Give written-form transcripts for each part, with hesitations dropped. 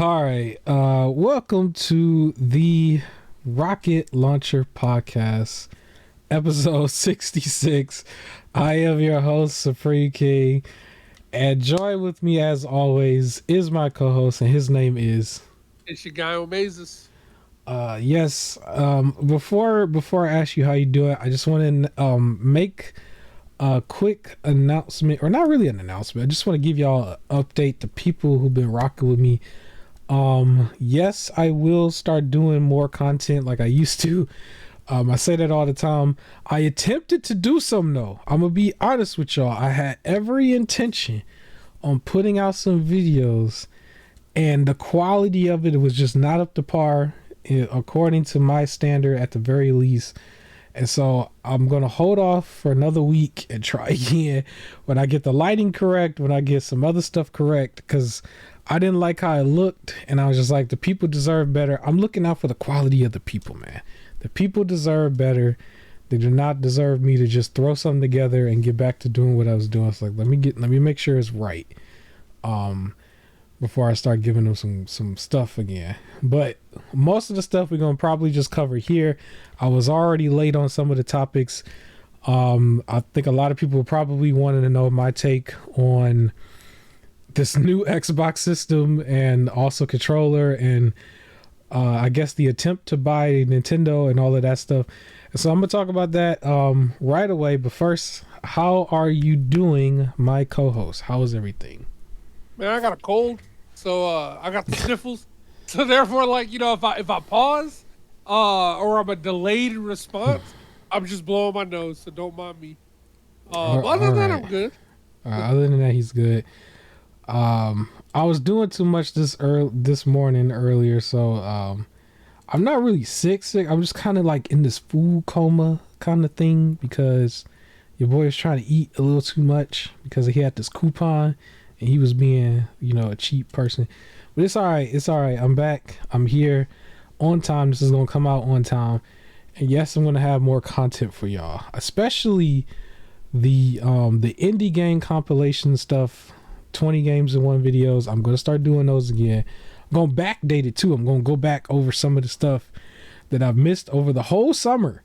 All right. Welcome to the Rocket Launcher Podcast, episode 66. I am your host, Supreme King, and join with me as always is my co-host, and his name is It's your guy Omazes. yes. Before I ask you how you do it, I just want to make a quick announcement, or not really an announcement. I just want to give y'all an update to people who've been rocking with me. Yes, I will start doing more content like I used to. I say that all the time. I attempted to do some though. I'm gonna be honest with y'all. I had every intention on putting out some videos, and the quality of it was just not up to par, according to my standard at the very least. And so I'm gonna hold off for another week and try again when I get the lighting correct, when I get some other stuff correct, because I didn't like how it looked, and I was just like, the people deserve better. I'm looking out for the quality of the people, man. The people deserve better. They do not deserve me to just throw something together and get back to doing what I was doing. It's like, let me make sure it's right, before I start giving them some stuff again. But most of the stuff we're gonna probably just cover here. I was already late on some of the topics. I think a lot of people probably wanted to know my take on this new Xbox system and also controller, and I guess the attempt to buy Nintendo and all of that stuff. And so I'm gonna talk about that right away. But first, how are you doing, my co-host? How is everything? Man, I got a cold, so I got the sniffles. So therefore, like, if I pause, or I'm a delayed response, I'm just blowing my nose. So don't mind me. Other than that, I'm good. Other than that, he's good. I was doing too much this morning earlier, so I'm not really sick. I'm just kind of like in this food coma kind of thing because your boy was trying to eat a little too much because he had this coupon and he was being, a cheap person. But it's all right. It's all right. I'm back. I'm here on time. This is gonna come out on time, and yes, I'm gonna have more content for y'all, especially the indie game compilation stuff. 20 games in one videos. I'm going to start doing those again. I'm going to backdate it too. I'm going to go back over some of the stuff that I've missed over the whole summer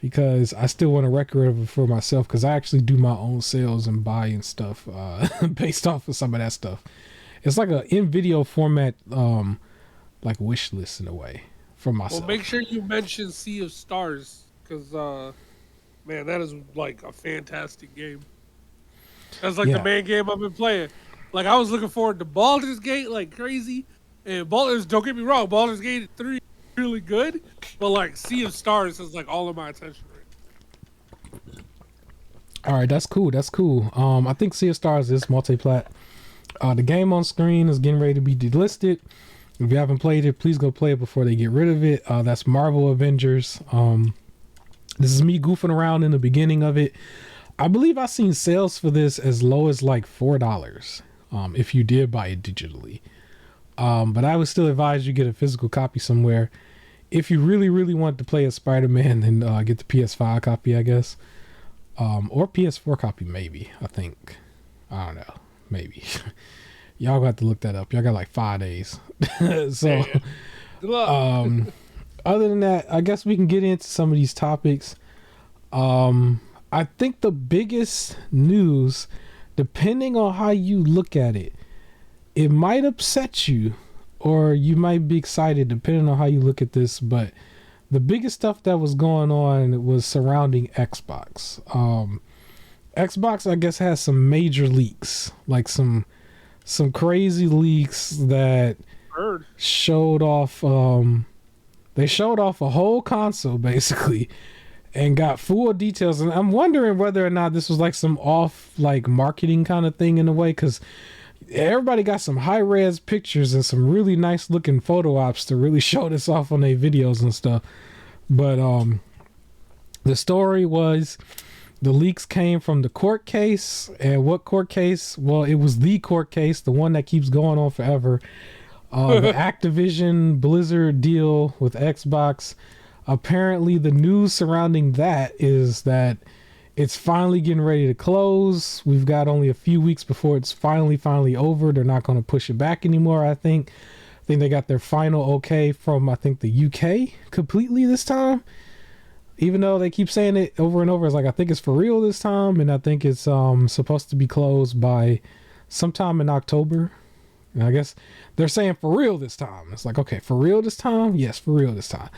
because I still want a record of it for myself, because I actually do my own sales and buying stuff based off of some of that stuff. It's like a in video format, like wish list in a way for myself. Well, make sure you mention Sea of Stars, because man, that is like a fantastic game. That's like the main game I've been playing. Like, I was looking forward to Baldur's Gate like crazy. And don't get me wrong, Baldur's Gate 3 is really good. But like Sea of Stars is like all of my attention right now. All right, that's cool. That's cool. I think Sea of Stars is multi-plat. The game on screen is getting ready to be delisted. If you haven't played it, please go play it before they get rid of it. That's Marvel Avengers. This is me goofing around in the beginning of it. I believe I've seen sales for this as low as like $4 if you did buy it digitally. But I would still advise you get a physical copy somewhere. If you really, really want to play as Spider-Man, then get the PS5 copy, I guess. Or PS4 copy, maybe, I think. I don't know. Maybe. Y'all got to look that up. Y'all got like 5 days. So, good luck. Other than that, I guess we can get into some of these topics. I think the biggest news, depending on how you look at it, it might upset you or you might be excited depending on how you look at this. But the biggest stuff that was going on was surrounding Xbox. Xbox, I guess, has some major leaks, like some crazy leaks that showed off. They showed off a whole console basically, and got full details. And I'm wondering whether or not this was like some off like marketing kind of thing in a way, because everybody got some high res pictures and some really nice looking photo ops to really show this off on their videos and stuff. But the story was the leaks came from the court case. And what court case? Well, it was the court case, the one that keeps going on forever. The Activision Blizzard deal with Xbox. Apparently the news surrounding that is that it's finally getting ready to close. We've got only a few weeks before it's finally over. They're not going to push it back anymore, I think. I think they got their final okay from, I think, the UK completely this time. Even though they keep saying it over and over, it's like, I think it's for real this time, and I think it's supposed to be closed by sometime in October. And I guess they're saying for real this time. It's like, okay, for real this time? Yes, for real this time.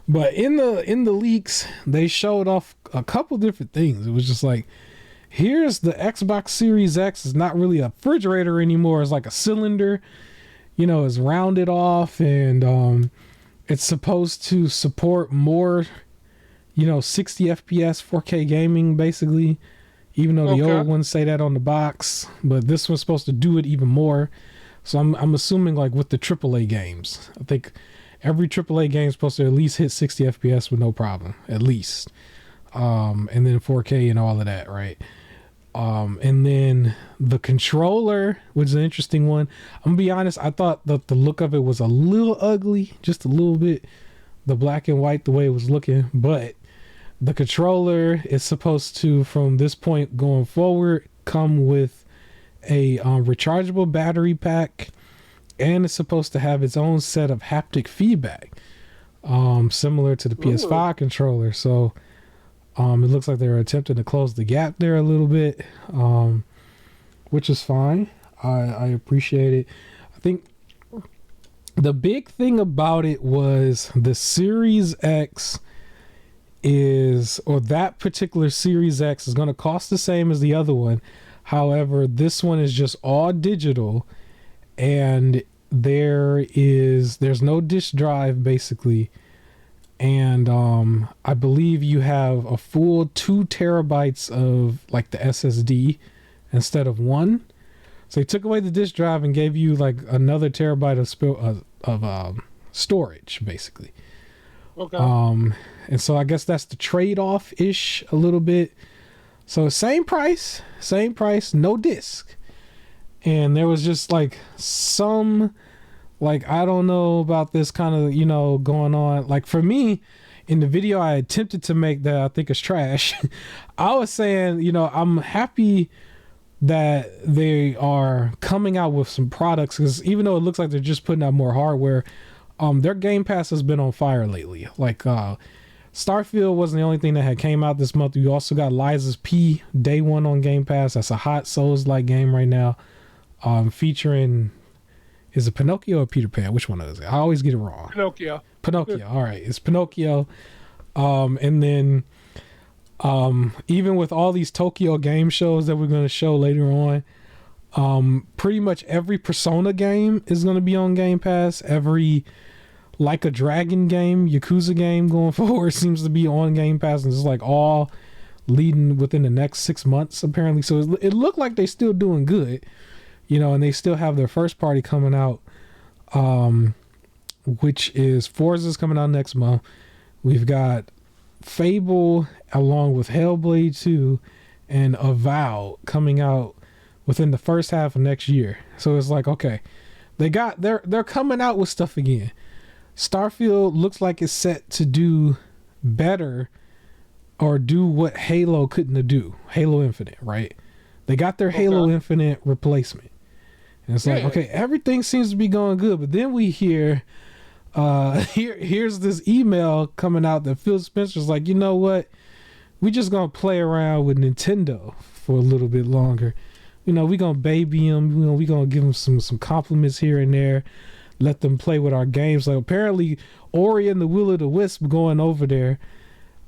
But in the leaks, they showed off a couple different things. It was just like, here's the Xbox Series X. It's not really a refrigerator anymore. It's like a cylinder. You know, it's rounded off, and it's supposed to support more, 60 FPS 4K gaming, basically. Even though the old ones say that on the box, but this one's supposed to do it even more. So I'm assuming, like, with the AAA games, I think every AAA game is supposed to at least hit 60 FPS with no problem, at least. And then 4K and all of that, right? And then the controller, which is an interesting one. I'm gonna be honest, I thought that the look of it was a little ugly, just a little bit, the black and white, the way it was looking. But the controller is supposed to, from this point going forward, come with a rechargeable battery pack, and it's supposed to have its own set of haptic feedback, similar to the PS5 controller. So it looks like they're attempting to close the gap there a little bit, which is fine. I appreciate it. I think the big thing about it was the Series X that particular Series X is going to cost the same as the other one. However, this one is just all digital, and there's no disk drive basically. And I believe you have a full 2 terabytes of, like, the SSD instead of 1. So they took away the disk drive and gave you, like, another terabyte of storage, basically. Okay. And so I guess that's the trade-off ish a little bit. So same price, no disk. And there was just, like, some, like, I don't know about this kind of, going on. Like, for me, in the video I attempted to make that I think is trash, I was saying, I'm happy that they are coming out with some products, because even though it looks like they're just putting out more hardware, their Game Pass has been on fire lately. Like, Starfield wasn't the only thing that had came out this month. You also got Liza's P day one on Game Pass. That's a hot Souls-like game right now, featuring, is it Pinocchio or Peter Pan? Which one is it? I always get it wrong. Pinocchio. All right, it's Pinocchio. And then even with all these Tokyo game shows that we're going to show later on, pretty much every Persona game is going to be on Game Pass. Every Like a Dragon game, Yakuza game going forward seems to be on Game Pass, and it's like all leading within the next 6 months apparently. So it looked like they're still doing good, and they still have their first party coming out, which is Forza's coming out next month. We've got Fable along with Hellblade 2 and Avowed coming out within the first half of next year. So it's like, okay, they're coming out with stuff again. Starfield looks like it's set to do better, or do what Halo couldn't do. Halo Infinite, right? They got their Halo Infinite replacement. And it's like, okay, everything seems to be going good. But then we hear, here's this email coming out that Phil Spencer's like, you know what? We just going to play around with Nintendo for a little bit longer. We going to baby them. We going to give them some compliments here and there. Let them play with our games. Like, apparently Ori and the Will of the Wisp going over there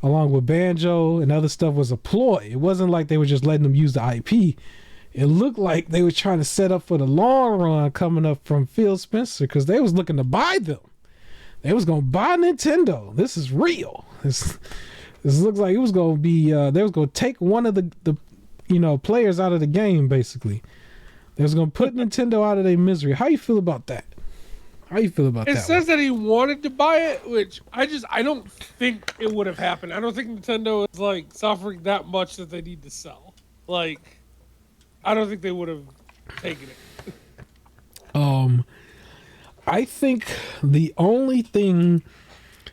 along with Banjo and other stuff was a ploy. It wasn't like they were just letting them use the IP. It looked like they were trying to set up for the long run coming up from Phil Spencer, because they was looking to buy them. They was going to buy Nintendo. This is real. This looks like it was going to be, they was going to take one of the players out of the game, basically. They was going to put Nintendo out of their misery. How you feel about that? It says that he wanted to buy it, which I don't think it would have happened. I don't think Nintendo is, like, suffering that much that they need to sell. Like, I don't think they would have taken it. I think the only thing,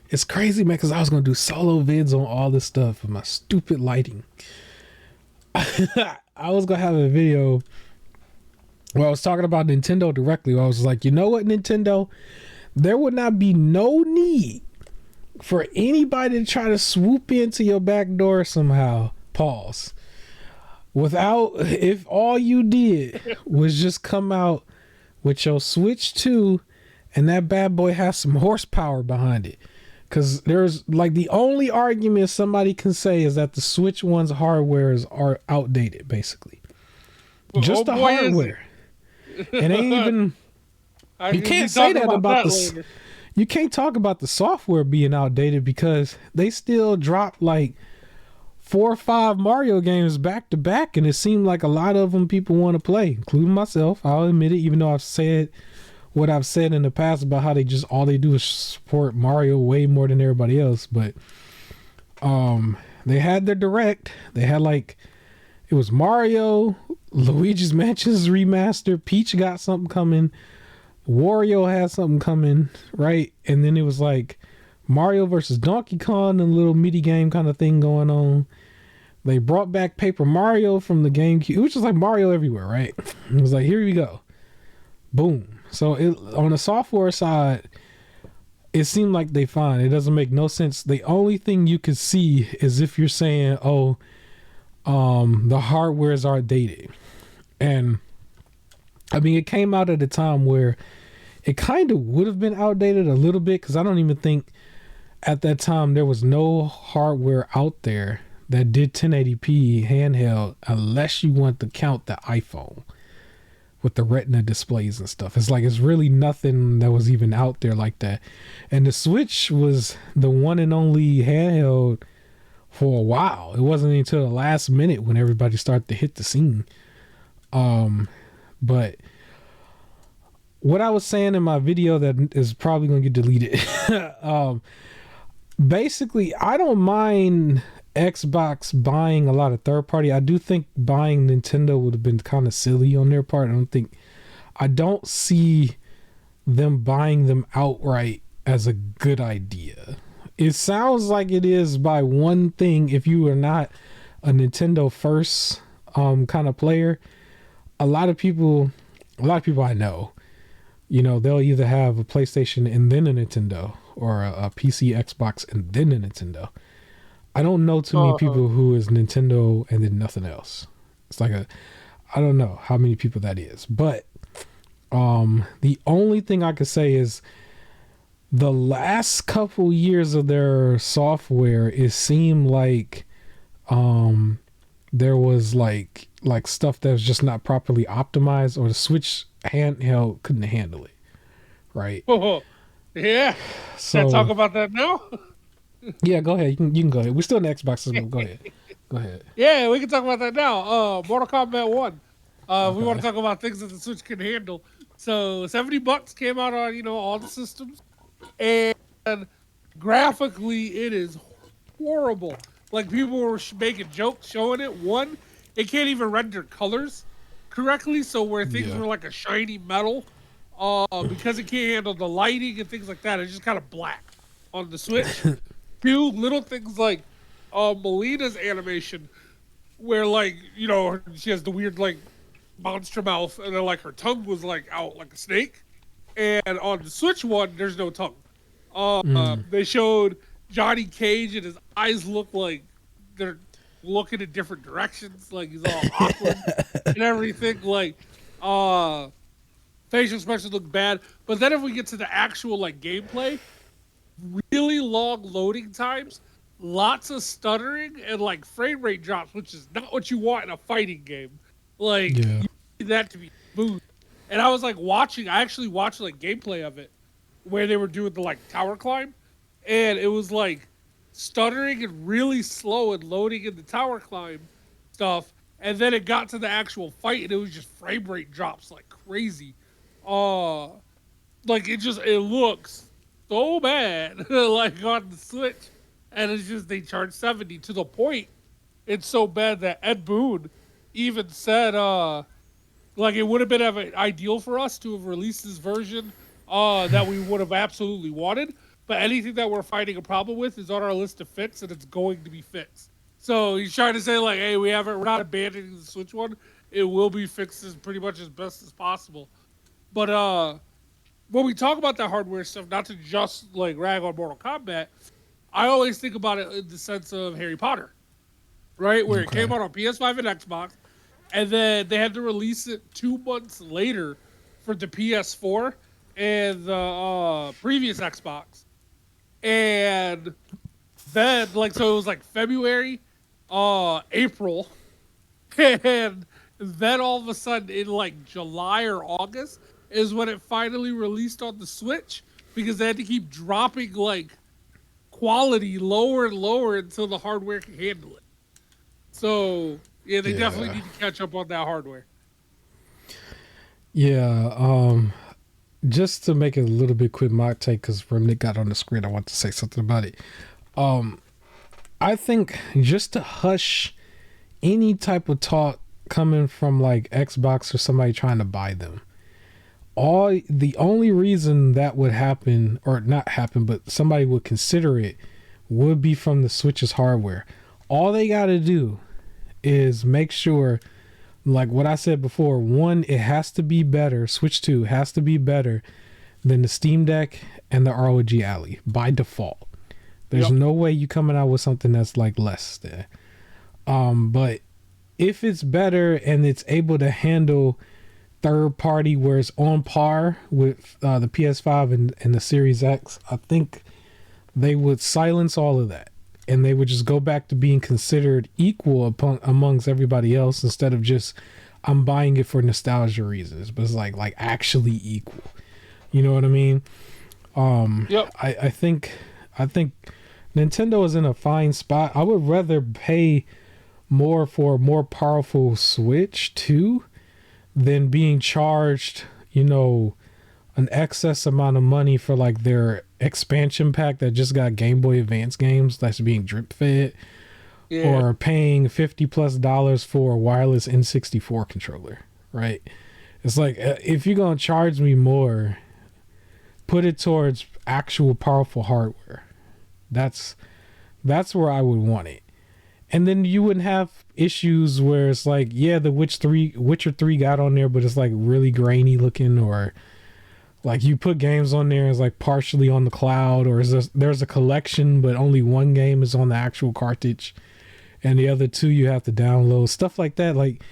it's crazy, man, because I was going to do solo vids on all this stuff with my stupid lighting. I was going to have a video Well, I was talking about Nintendo directly. I was like, you know what, Nintendo? There would not be no need for anybody to try to swoop into your back door somehow. Pause. Without, if all you did was just come out with your Switch 2 and that bad boy has some horsepower behind it. Because there's like the only argument somebody can say is that the Switch One's hardware are outdated, basically. But Just oh the boy, is hardware. It ain't even. You We'll be can't say talking that about that the. later. You can't talk about the software being outdated because they still drop like 4 or 5 Mario games back to back, and it seemed like a lot of them people want to play, including myself. I'll admit it, even though I've said what I've said in the past about how they just all they do is support Mario way more than everybody else. But they had their direct. They had like it was Mario, Luigi's Mansions remaster, Peach got something coming, Wario had something coming, right? And then it was like Mario versus Donkey Kong and a little mini game kind of thing going on. They brought back Paper Mario from the GameCube, which was like Mario everywhere, right? It was like, here we go. Boom. So on the software side, it seemed like they fine. It doesn't make no sense. The only thing you could see is if you're saying, oh, the hardwares are dated. And I mean, it came out at a time where it kind of would have been outdated a little bit because I don't even think at that time there was no hardware out there that did 1080p handheld unless you want to count the iPhone with the retina displays and stuff. It's like it's really nothing that was even out there like that. And the Switch was the one and only handheld for a while. It wasn't until the last minute when everybody started to hit the scene. But what I was saying in my video that is probably going to get deleted. Basically, I don't mind Xbox buying a lot of third party. I do think buying Nintendo would have been kind of silly on their part. I don't see them buying them outright as a good idea. It sounds like it is by one thing. If you are not a Nintendo first kind of player, a lot of people I know, they'll either have a PlayStation and then a Nintendo, or a PC, Xbox, and then a Nintendo. I don't know too many people who is Nintendo and then nothing else. It's like I don't know how many people that is, but the only thing I could say is the last couple years of their software, it seemed like there was like stuff that was just not properly optimized, or the Switch handheld couldn't handle it, right? Yeah. So Can I talk about that now? Yeah, go ahead. You can go ahead. We're still in the Xbox system. Go ahead. Go ahead. Yeah, we can talk about that now. Mortal Kombat 1. Okay. We want to talk about things that the Switch can handle. So $70 came out on, all the systems. And graphically, it is horrible. Like, people were making jokes showing it. One, it can't even render colors correctly. So where things were like a shiny metal, because it can't handle the lighting and things like that, it's just kind of black on the Switch. Two, little things like Melina's animation, where she has the weird monster mouth, and then her tongue was out like a snake. And on the Switch one, there's no tongue. They showed Johnny Cage and his eyes look like they're looking in different directions, like he's all awkward and everything. Facial expressions look bad. But then if we get to the actual gameplay, really long loading times, lots of stuttering, and frame rate drops, which is not what you want in a fighting game. You need that to be smooth. And I was I actually watched gameplay of it where they were doing the tower climb, and it was stuttering and really slow and loading in the tower climb stuff, and then it got to the actual fight and it was just frame rate drops like crazy. It looks so bad on the Switch, and it's just they charge $70 to the point. It's so bad that Ed Boon even said it would have been ideal for us to have released this version that we would have absolutely wanted, but anything that we're finding a problem with is on our list to fix, and it's going to be fixed. So he's trying to say hey, we're not abandoning the Switch one. it will be fixed as pretty much as best as possible. But when we talk about that hardware stuff, not to just like rag on Mortal Kombat, I always think about it in the sense of Harry Potter, right? Where it came Okay. out on PS5 and Xbox, and then they had to release it 2 months later for the PS4 and the previous Xbox. And then, like, so it was like February, April, and then all of a sudden in like July or August is when it finally released on the Switch because they had to keep dropping like quality lower and lower until the hardware can handle it. So yeah, they definitely Yeah. need to catch up on that hardware. Yeah. Just to make it a little bit quick, my take, because Remnant got on the screen, I want to say something about it. Um, I think just to hush any type of talk coming from like Xbox or somebody trying to buy them. The only reason that would happen, or not happen, but somebody would consider it, would be from the Switch's hardware. All they got to do is make sure, like what I said before, one, it has to be better. Switch 2 has to be better than the Steam Deck and the ROG Ally by default. There's Yep. no way you coming out with something that's like less there. But if it's better and it's able to handle third party where it's on par with the PS5 and the Series X, I think they would silence all of that and they would just go back to being considered equal amongst everybody else instead of just I'm buying it for nostalgia reasons, but it's like actually equal. You know what I mean? Yep. I think Nintendo is in a fine spot. I would rather pay more for a more powerful Switch 2 than being charged, an excess amount of money for like their expansion pack that just got Game Boy Advance games that's being drip fed, Yeah. or paying $50+ for a wireless N64 controller, right? It's like, if you're gonna charge me more, put it towards actual powerful hardware. That's where I would want it. And then you wouldn't have issues where it's like, yeah, the Witcher 3 got on there, but it's like really grainy looking, or like you put games on there as like partially on the cloud, or there's a collection, but only one game is on the actual cartridge and the other two you have to download. Stuff like that. Like,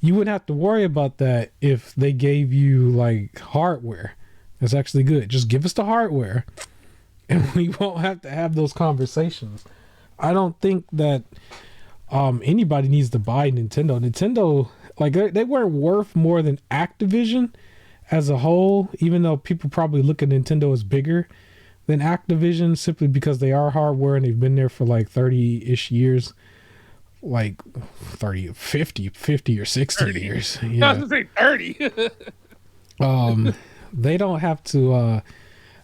you wouldn't have to worry about that if they gave you like hardware that's actually good. Just give us the hardware and we won't have to have those conversations. I don't think that anybody needs to buy Nintendo. Nintendo, like, they weren't worth more than Activision as a whole, even though people probably look at Nintendo as bigger than Activision simply because they are hardware and they've been there for like 30-ish years. Like 30, 50 or 60 30. years. I was Yeah. gonna say 30. They don't have to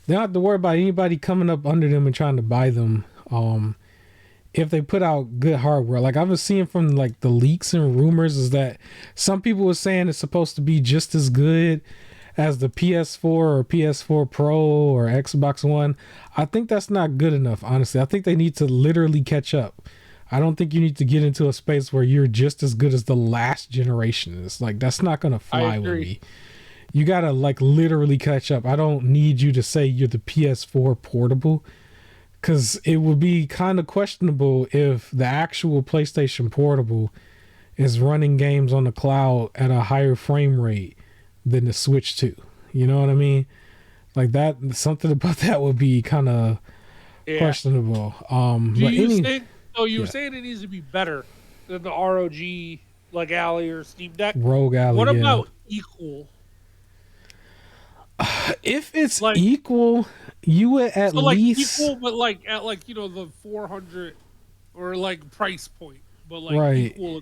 worry about anybody coming up under them and trying to buy them. If they put out good hardware. Like I was seeing from like the leaks and rumors is that some people were saying it's supposed to be just as good as the PS4 or PS4 Pro or Xbox One. I think that's not good enough, honestly. I think they need to literally catch up. I don't think you need to get into a space where you're just as good as the last generation. It's like, that's not gonna fly with me. You gotta like literally catch up. I don't need you to say you're the PS4 portable, because it would be kind of questionable if the actual PlayStation Portable is running games on the cloud at a higher frame rate than the Switch 2. You know what I mean? Like that, something about that would be kind of questionable. Do But you think? So you were yeah. saying it needs to be better than the ROG, like Ally or Steam Deck. Rogue Ally, What yeah. about equal? If it's Like, equal, you would at so like least equal, but like at like the 400 or like price point, but like right. equal.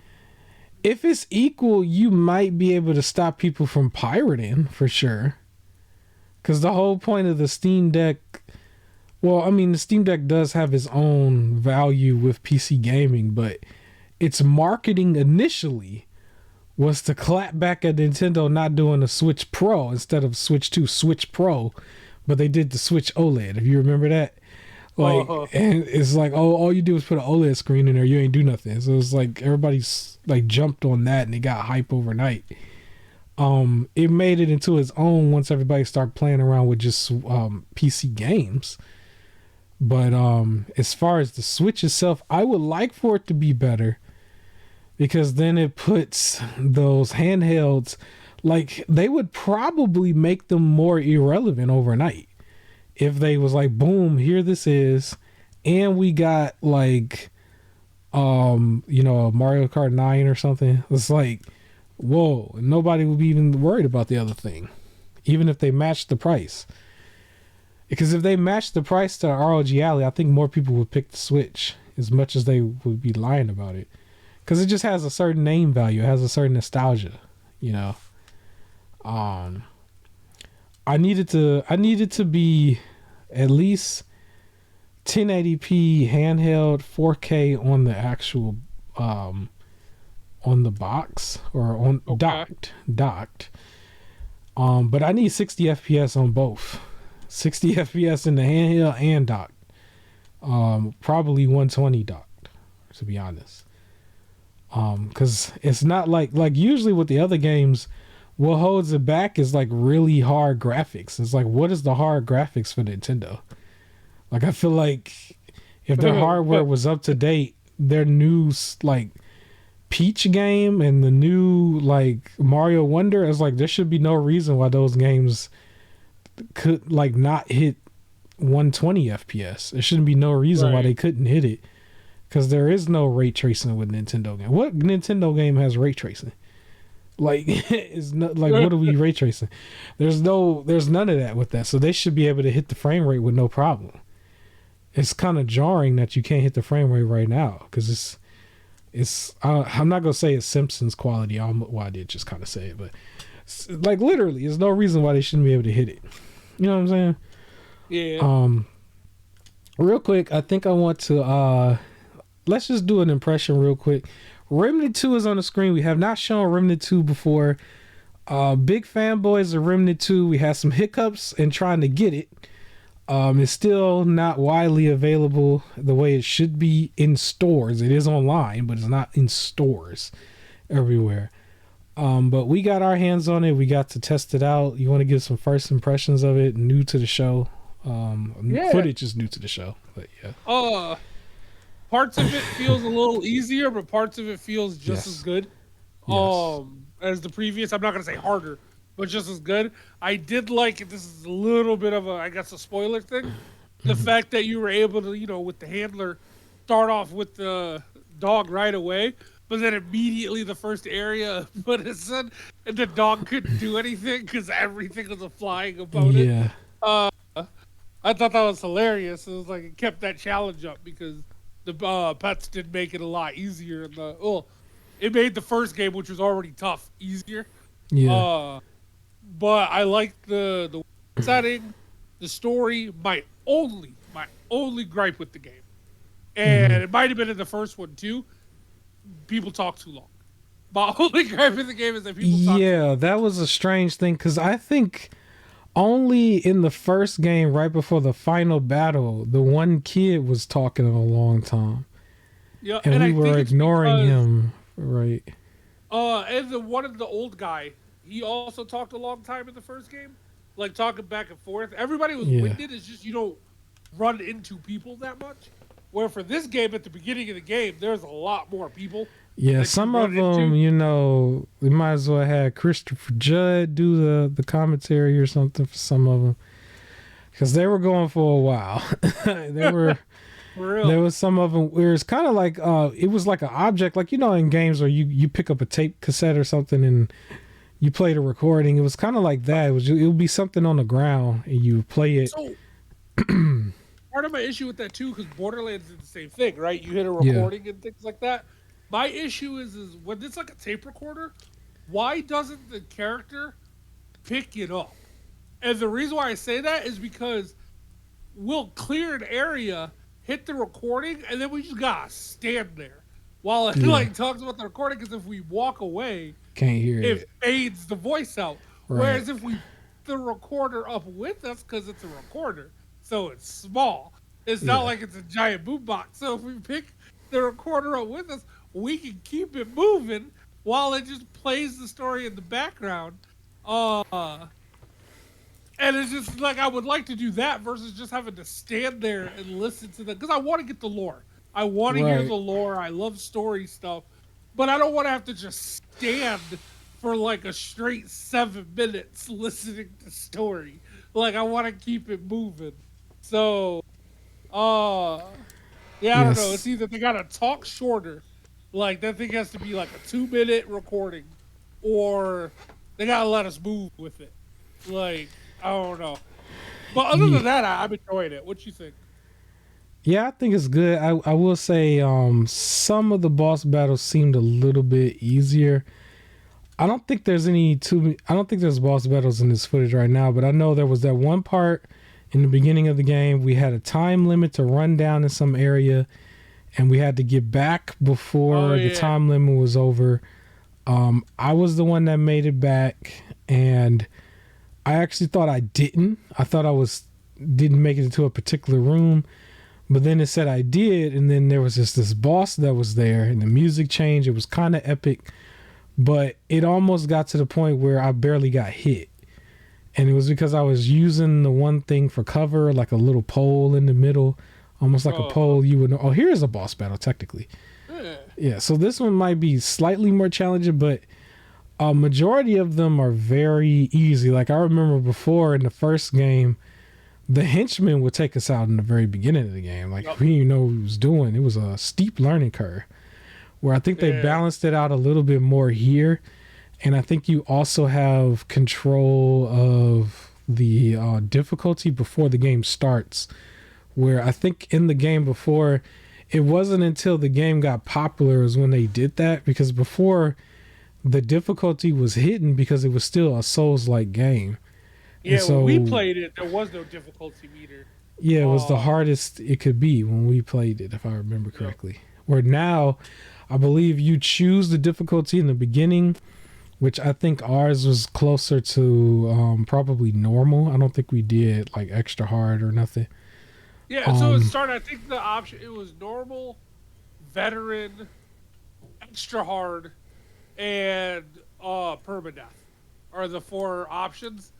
If it's equal, you might be able to stop people from pirating for sure. Because the whole point of the Steam Deck, well, I mean, the Steam Deck does have its own value with PC gaming, but its marketing initially was to clap back at Nintendo not doing a Switch Pro instead of Switch 2, Switch Pro, but they did the Switch OLED, if you remember that. Like, and it's like, oh, all you do is put an OLED screen in there. You ain't do nothing. So it's like everybody's like jumped on that and it got hype overnight. It made it into its own once everybody started playing around with just PC games. But as far as the Switch itself, I would like for it to be better because then it puts those handhelds, like they would probably make them more irrelevant overnight if they was like, boom, here this is, and we got like you know, a Mario Kart 9 or something. It's like, whoa, nobody would be even worried about the other thing, even if they matched the price. Because if they matched the price to ROG Ally, I think more people would pick the Switch as much as they would be lying about it. Because it just has a certain name value. It has a certain nostalgia, you know. I needed to be at least 1080p handheld 4K on the actual on the box or on docked. But I need 60 FPS on both. 60 FPS in the handheld and docked. Probably 120 docked, to be honest. Because it's not like usually with the other games, what holds it back is like really hard graphics. It's like, what is the hard graphics for Nintendo? Like, I feel like if their hardware was up to date, their new like Peach game and the new like Mario Wonder, is like there should be no reason why those games could like not hit 120 FPS. There shouldn't be no reason why they couldn't hit it, because there is no ray tracing with Nintendo game. What Nintendo game has ray tracing? Like, it's not like, what are we ray tracing? There's none of that with that. So they should be able to hit the frame rate with no problem. It's kind of jarring that you can't hit the frame rate right now, because I'm not gonna say it's Simpsons quality. Well, I did just kind of say it, but like literally, there's no reason why they shouldn't be able to hit it. You know what I'm saying? Yeah. Real quick, I think I want to let's just do an impression real quick. Remnant 2 is on the screen. We have not shown Remnant 2 before. Big fanboys of Remnant 2. We had some hiccups in trying to get it. It's still not widely available the way it should be in stores. It is online, but it's not in stores everywhere. But we got our hands on it. We got to test it out. You want to give some first impressions of it? New to the show. Footage is new to the show, but yeah. Parts of it feels a little easier, but parts of it feels just as good. As the previous. I'm not gonna say harder, but just as good. I did like it. This is a little bit of a spoiler thing. The fact that you were able to, with the handler, start off with the dog right away, but then immediately the first area put his son, and the dog couldn't do anything because everything was a flying opponent. Yeah. I thought that was hilarious. It was like it kept that challenge up because the pets did make it a lot easier. It made the first game, which was already tough, easier. Yeah. But I liked the setting, the story. My only gripe with the game, and it might have been in the first one too, people talk too long. My only gripe with the game is that people talk too long. That was a strange thing, because I think only in the first game, right before the final battle, the one kid was talking a long time. Yeah, and we were ignoring him, right? And the old guy, he also talked a long time in the first game, like talking back and forth. Everybody was winded. It's just you don't run into people that much. Where for this game, at the beginning of the game, there's a lot more people. Yeah, some of them, we might as well have Christopher Judd do the commentary or something for some of them, because they were going for a while. They were. For real. There was some of them where it's kind of like it was like an object, like in games where you pick up a tape cassette or something and you play the recording. It was kind of like that. It would be something on the ground and you play it. So, part of my issue with that too, because Borderlands did the same thing, right? You hit a recording and things like that. My issue is when it's like a tape recorder, why doesn't the character pick it up? And the reason why I say that is because we'll clear an area, hit the recording, and then we just gotta stand there while it talks about the recording, because if we walk away, can't hear it fades the voice out. Right. Whereas if we put the recorder up with us, because it's a recorder, so it's small, It's not Yeah. like it's a giant boombox. So if we pick the recorder up with us, we can keep it moving while it just plays the story in the background. Uh, and it's just like I would like to do that versus just having to stand there and listen to them because I want to get the lore. I want to hear Right. the lore. I love story stuff, but I don't want to have to just stand for like a straight 7 minutes listening to story. Like I want to keep it moving. So, uh, yeah, I don't know. It's Yes. either they gotta talk shorter, like that thing has to be like a 2 minute recording, or they gotta let us move with it. Like I don't know. But other Yeah. than that, I'm enjoying it. What you think? Yeah, I think it's good. I will say some of the boss battles seemed a little bit easier. I don't think there's boss battles in this footage right now, but I know there was that one part in the beginning of the game. We had a time limit to run down in some area, and we had to get back Oh before the yeah, time limit was over. I was the one that made it back, and I actually thought I didn't. I thought I was didn't make it into a particular room, but then it said I did, and then there was just this boss that was there, and the music changed. It was kind of epic, but it almost got to the point where I barely got hit. And it was because I was using the one thing for cover, like a little pole in the middle, almost like a uh-huh. pole you would know. Oh, here's a boss battle, technically. Yeah. Yeah, so this one might be slightly more challenging, but a majority of them are very easy. Like I remember before in the first game, the henchman would take us out in the very beginning of the game. Like Yup. we didn't know what he was doing. It was a steep learning curve. Where I think they Yeah. balanced it out a little bit more here, and I think you also have control of the difficulty before the game starts. Where I think in the game before, it wasn't until the game got popular is when they did that, because before the difficulty was hidden because it was still a Souls-like game, and Yeah. When we so played it, there was no difficulty meter. yeah, it was the Uh. hardest it could be when we played it, if I remember Yup. correctly. Where now, I believe you choose the difficulty in the beginning, which I think ours was closer to probably normal. I don't think we did like extra hard or nothing. Yeah. So it Um, started. I think the option it was normal, veteran, extra hard, and permadeath are the four options.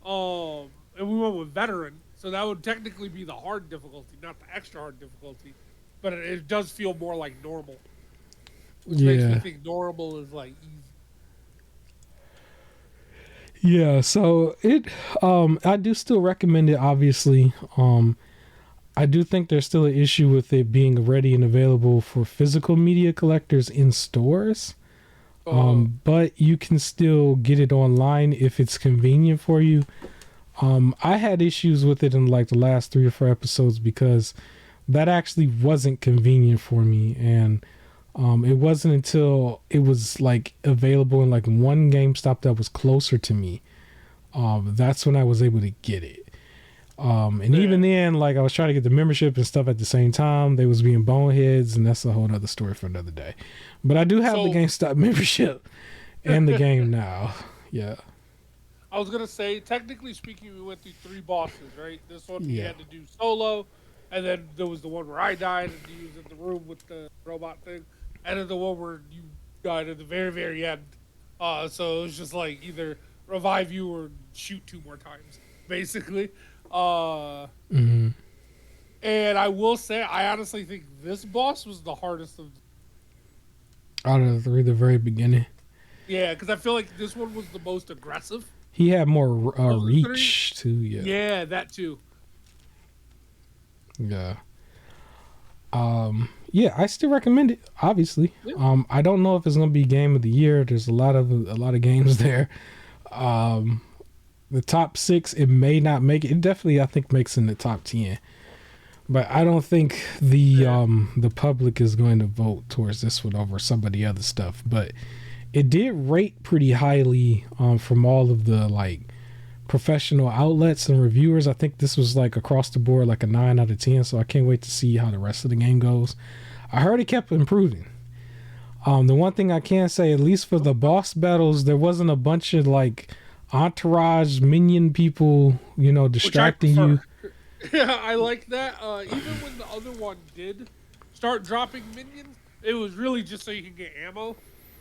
And we went with veteran, so that would technically be the hard difficulty, not the extra hard difficulty. But it does feel more like normal, which makes me yeah, think normal is like easy. yeah. So I do still recommend it. Obviously, I do think there's still an issue with it being ready and available for physical media collectors in stores. Uh, But you can still get it online if it's convenient for you. I had issues with it in like the last 3 or 4 episodes because that actually wasn't convenient for me, and it wasn't until it was like available in like one GameStop that was closer to me. That's when I was able to get it. And even yeah. then, like I was trying to get the membership and stuff at the same time. They was being boneheads, and that's a whole other story for another day. But I do have the So GameStop membership and the game now. Yeah, I was gonna say, technically speaking, we went through three bosses, right? This one we yeah, had to do solo, and then there was the one where I died and you was in the room with the robot thing, and then the one where you died at the very, very end. So it was just like either revive you or shoot two more times, basically. Uh, hmm and I will say, I honestly think this boss was the hardest of. out of the three, the very beginning. Yeah, because I feel like this one was the most aggressive He had more of the three. reach too. Yeah, Yeah, that too. yeah. Yeah, I still recommend it. Obviously, Yeah. I don't know if it's gonna be game of the year. There's a lot of games there. Um, the top six, it may not make it. It definitely, I think, makes in the top 10. But I don't think Yeah. the public is going to vote towards this one over some of the other stuff. But it did rate pretty highly from all of the like professional outlets and reviewers. I think this was like across the board like a 9 out of 10. So I can't wait to see how the rest of the game goes. I heard it kept improving. The one thing I can say, at least for the boss battles, there wasn't a bunch of like entourage minion people, Which I distracting you. prefer. Yeah, I like that. Even when the other one did start dropping minions, it was really just so you can get ammo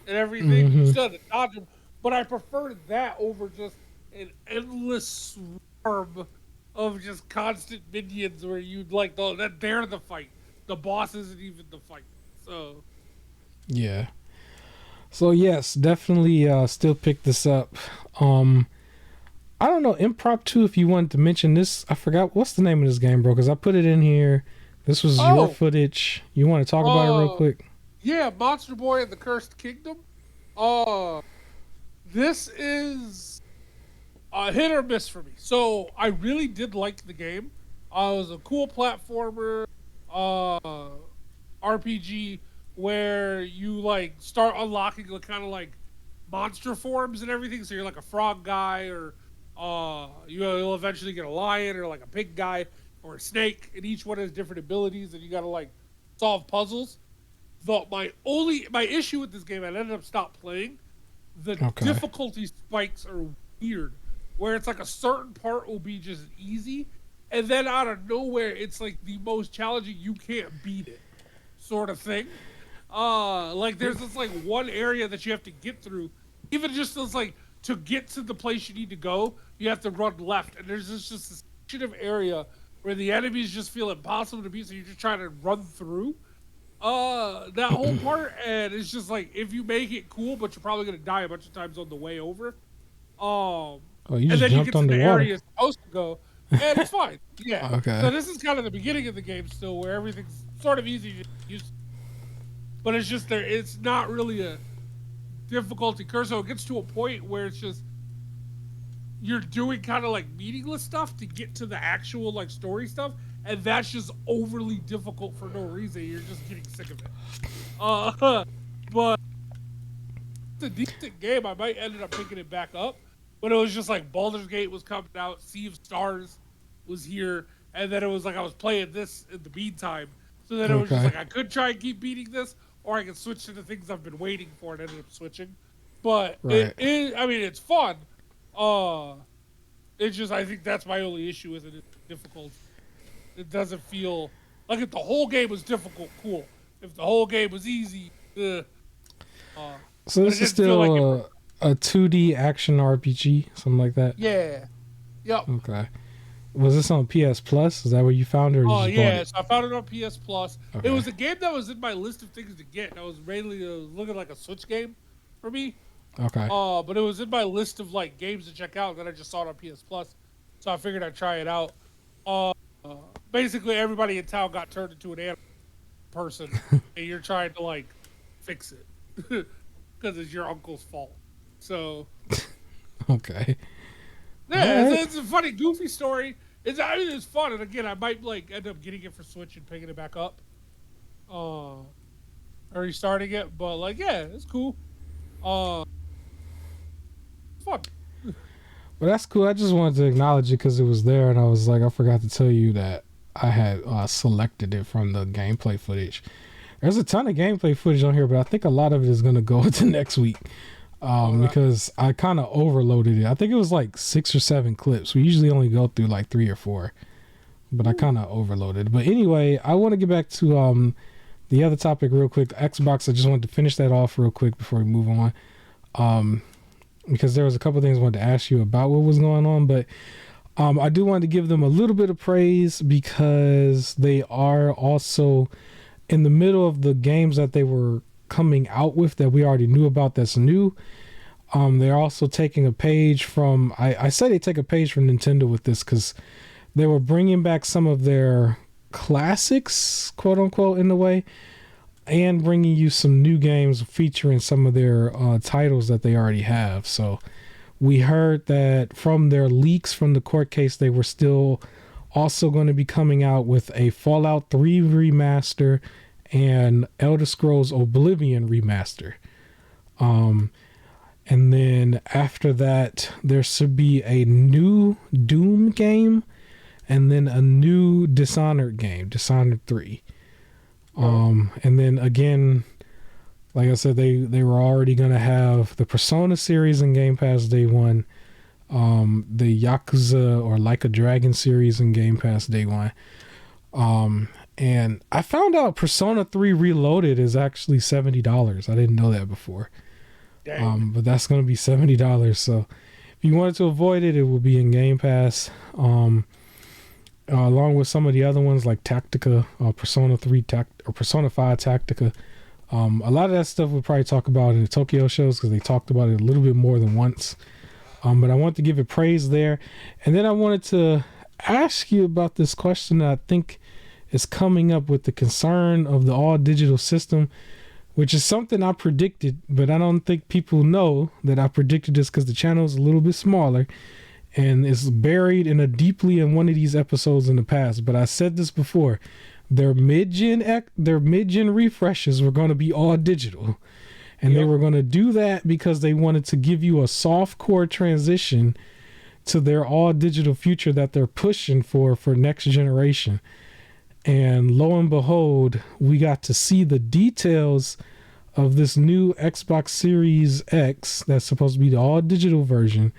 and everything. You Hmm. still had to dodge them, but I prefer that over just an endless swarm of just constant minions where you'd like that they're the fight. The boss isn't even the fight. So Yeah. So yes, definitely still pick this up. Um, I don't know, impromptu. If you wanted to mention this, I forgot what's the name of this game, bro. Because I put it in here. This was your oh, footage. You want to talk about it real uh, quick? yeah, Monster Boy and the Cursed Kingdom. Uh, this is hit or miss for me. So I really did like the game. It was a cool platformer, uh, RPG where you like start unlocking the kind of like monster forms and everything. So you're like a frog guy, or you'll eventually get a lion, or like a pig guy, or a snake, and each one has different abilities, and you got to like solve puzzles. My issue with this game, I ended up stop playing. The Okay. difficulty spikes are weird, where it's like a certain part will be just easy, and then out of nowhere it's like the most challenging. You can't beat it, sort of thing. Like there's this like one area that you have to get through, even just as like to get to the place you need to go, you have to run left, and there's just this section of area where the enemies just feel impossible to beat, so you're just trying to run through that whole part, and it's just like if you make it cool, but you're probably gonna die a bunch of times on the way over. Um, Oh, you and just then you jumped get to the underwater. area you're supposed to go, and it's fine. Yeah. Okay. So this is kind of the beginning of the game still, where everything's sort of easy to use, but it's just there. It's not really a difficulty curve, so it gets to a point where it's just you're doing kind of like meaningless stuff to get to the actual like story stuff, and that's just overly difficult for no reason. You're just getting sick of it. But it's a decent game. I might ended up picking it back up, but it was just like Baldur's Gate was coming out, Sea of Stars was here, and then it was like I was playing this in the meantime. So then it was just Okay. like I could try and keep beating this, or I could switch to the things I've been waiting for, and ended up switching. But it Right. is, I mean, it's fun. Uh, it's just I think that's my only issue with it. It's difficult. It doesn't feel like if the whole game was difficult, cool. If the whole game was easy, uh, So but it this is didn't feel like it. still a 2D action RPG, something like that. Yeah. Yep. Okay. Was this on PS Plus? Is that where you found it, or you Oh just bought yeah. it? So I found it on PS Plus. It Okay. was a game that was in my list of things to get. And I was mainly looking like a Switch game for me. Okay. But it was in my list of like games to check out. And then I just saw it on PS Plus, so I figured I'd try it out. Uh, Basically everybody in town got turned into an animal person, and you're trying to like fix it because it's your uncle's fault. So Okay. All yeah, right. it's a funny, goofy story. I mean, it's fun, and again, I might like end up getting it for Switch and picking it back up, or restarting it. But like, yeah, it's cool. Uh, it's fun. Well, that's cool. I just wanted to acknowledge it because it was there, and I was like, I forgot to tell you that I had selected it from the gameplay footage. There's a ton of gameplay footage on here, but I think a lot of it is going to go into next week Okay. because I kind of overloaded it. I think it was like 6 or 7 clips. We usually only go through like 3 or 4, but I kind of overloaded. But anyway, I want to get back to the other topic real quick. The Xbox. I just wanted to finish that off real quick before we move on. Um, because there was a couple things I wanted to ask you about what was going on, but I do want to give them a little bit of praise because they are also in the middle of the games that they were coming out with that we already knew about that's new. They're also taking a page from, I say they take a page from Nintendo with this because they were bringing back some of their classics, quote unquote, in a way, and bringing you some new games featuring some of their titles that they already have. So we heard that from their leaks from the court case, they were still also going to be coming out with a Fallout 3 remaster and Elder Scrolls Oblivion remaster. And then after that, there should be a new Doom game and then a new Dishonored game, Dishonored 3. And then again, like I said, they were already going to have the Persona series in Game Pass day one. the Yakuza or Like a Dragon series in Game Pass day one. And I found out Persona 3 Reloaded is actually $70. I didn't know that before. But that's going to be $70. So if you wanted to avoid it, it will be in Game Pass. Along with some of the other ones like Tactica, Persona 3 or Persona 5 Tactica. A lot of that stuff we'll probably talk about in the Tokyo shows because they talked about it a little bit more than once. But I want to give it praise there. And then I wanted to ask you about this question that I think is coming up with the concern of the all digital system, which is something I predicted, but I don't think people know that I predicted this because the channel is a little bit smaller and it's buried deeply in one of these episodes in the past. But I said this before, their mid-gen refreshes were going to be all digital. And they were going to do that because they wanted to give you a soft core transition to their all digital future that they're pushing for next generation. And lo and behold, we got to see the details of this new Xbox Series X that's supposed to be the all digital version.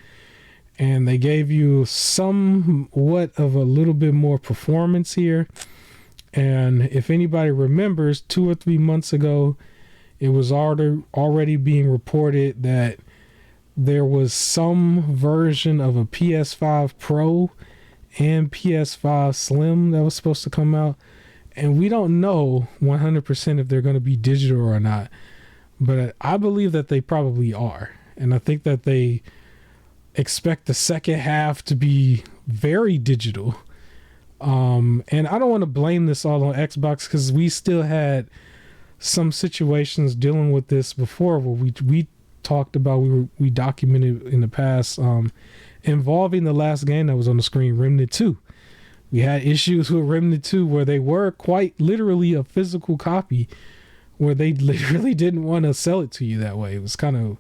And they gave you somewhat of a little bit more performance here. And if anybody remembers, 2 or 3 months ago, it was already being reported that there was some version of a PS5 Pro and PS5 Slim that was supposed to come out. And we don't know 100% if they're going to be digital or not. But I believe that they probably are. And I think that they expect the second half to be very digital. And I don't want to blame this all on Xbox because we still had some situations dealing with this before where we talked about, we documented in the past, involving the last game that was on the screen, Remnant 2. We had issues with Remnant 2 where they were quite literally a physical copy where they literally didn't want to sell it to you that way. It was kind of,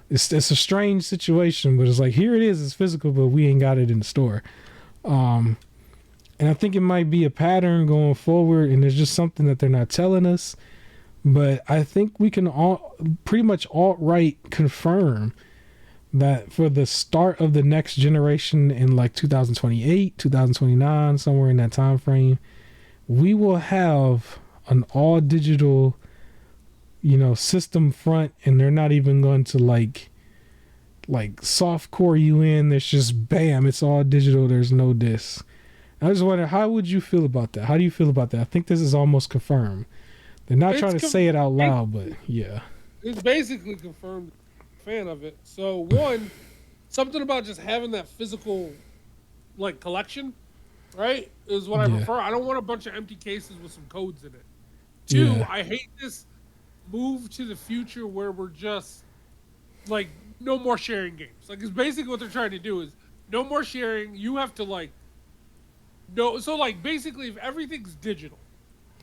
it's a strange situation, but it's like, here it is, it's physical, but we ain't got it in the store. And I think it might be a pattern going forward, and there's just something that they're not telling us. But I think we can all pretty much outright confirm that for the start of the next generation in like 2028, 2029, somewhere in that time frame, we will have an all digital, system front, and they're not even going to like soft core you in. There's just bam, it's all digital. There's no disc. I just wonder, how would you feel about that? How do you feel about that? I think this is almost confirmed. They're not trying to say it out loud, but yeah. It's basically confirmed. Fan of it. So one, something about just having that physical, like, collection, right, is what I prefer. I don't want a bunch of empty cases with some codes in it. Two, I hate this move to the future where we're just like no more sharing games. Like, it's basically what they're trying to do is no more sharing. You have to like no. So like basically, if everything's digital,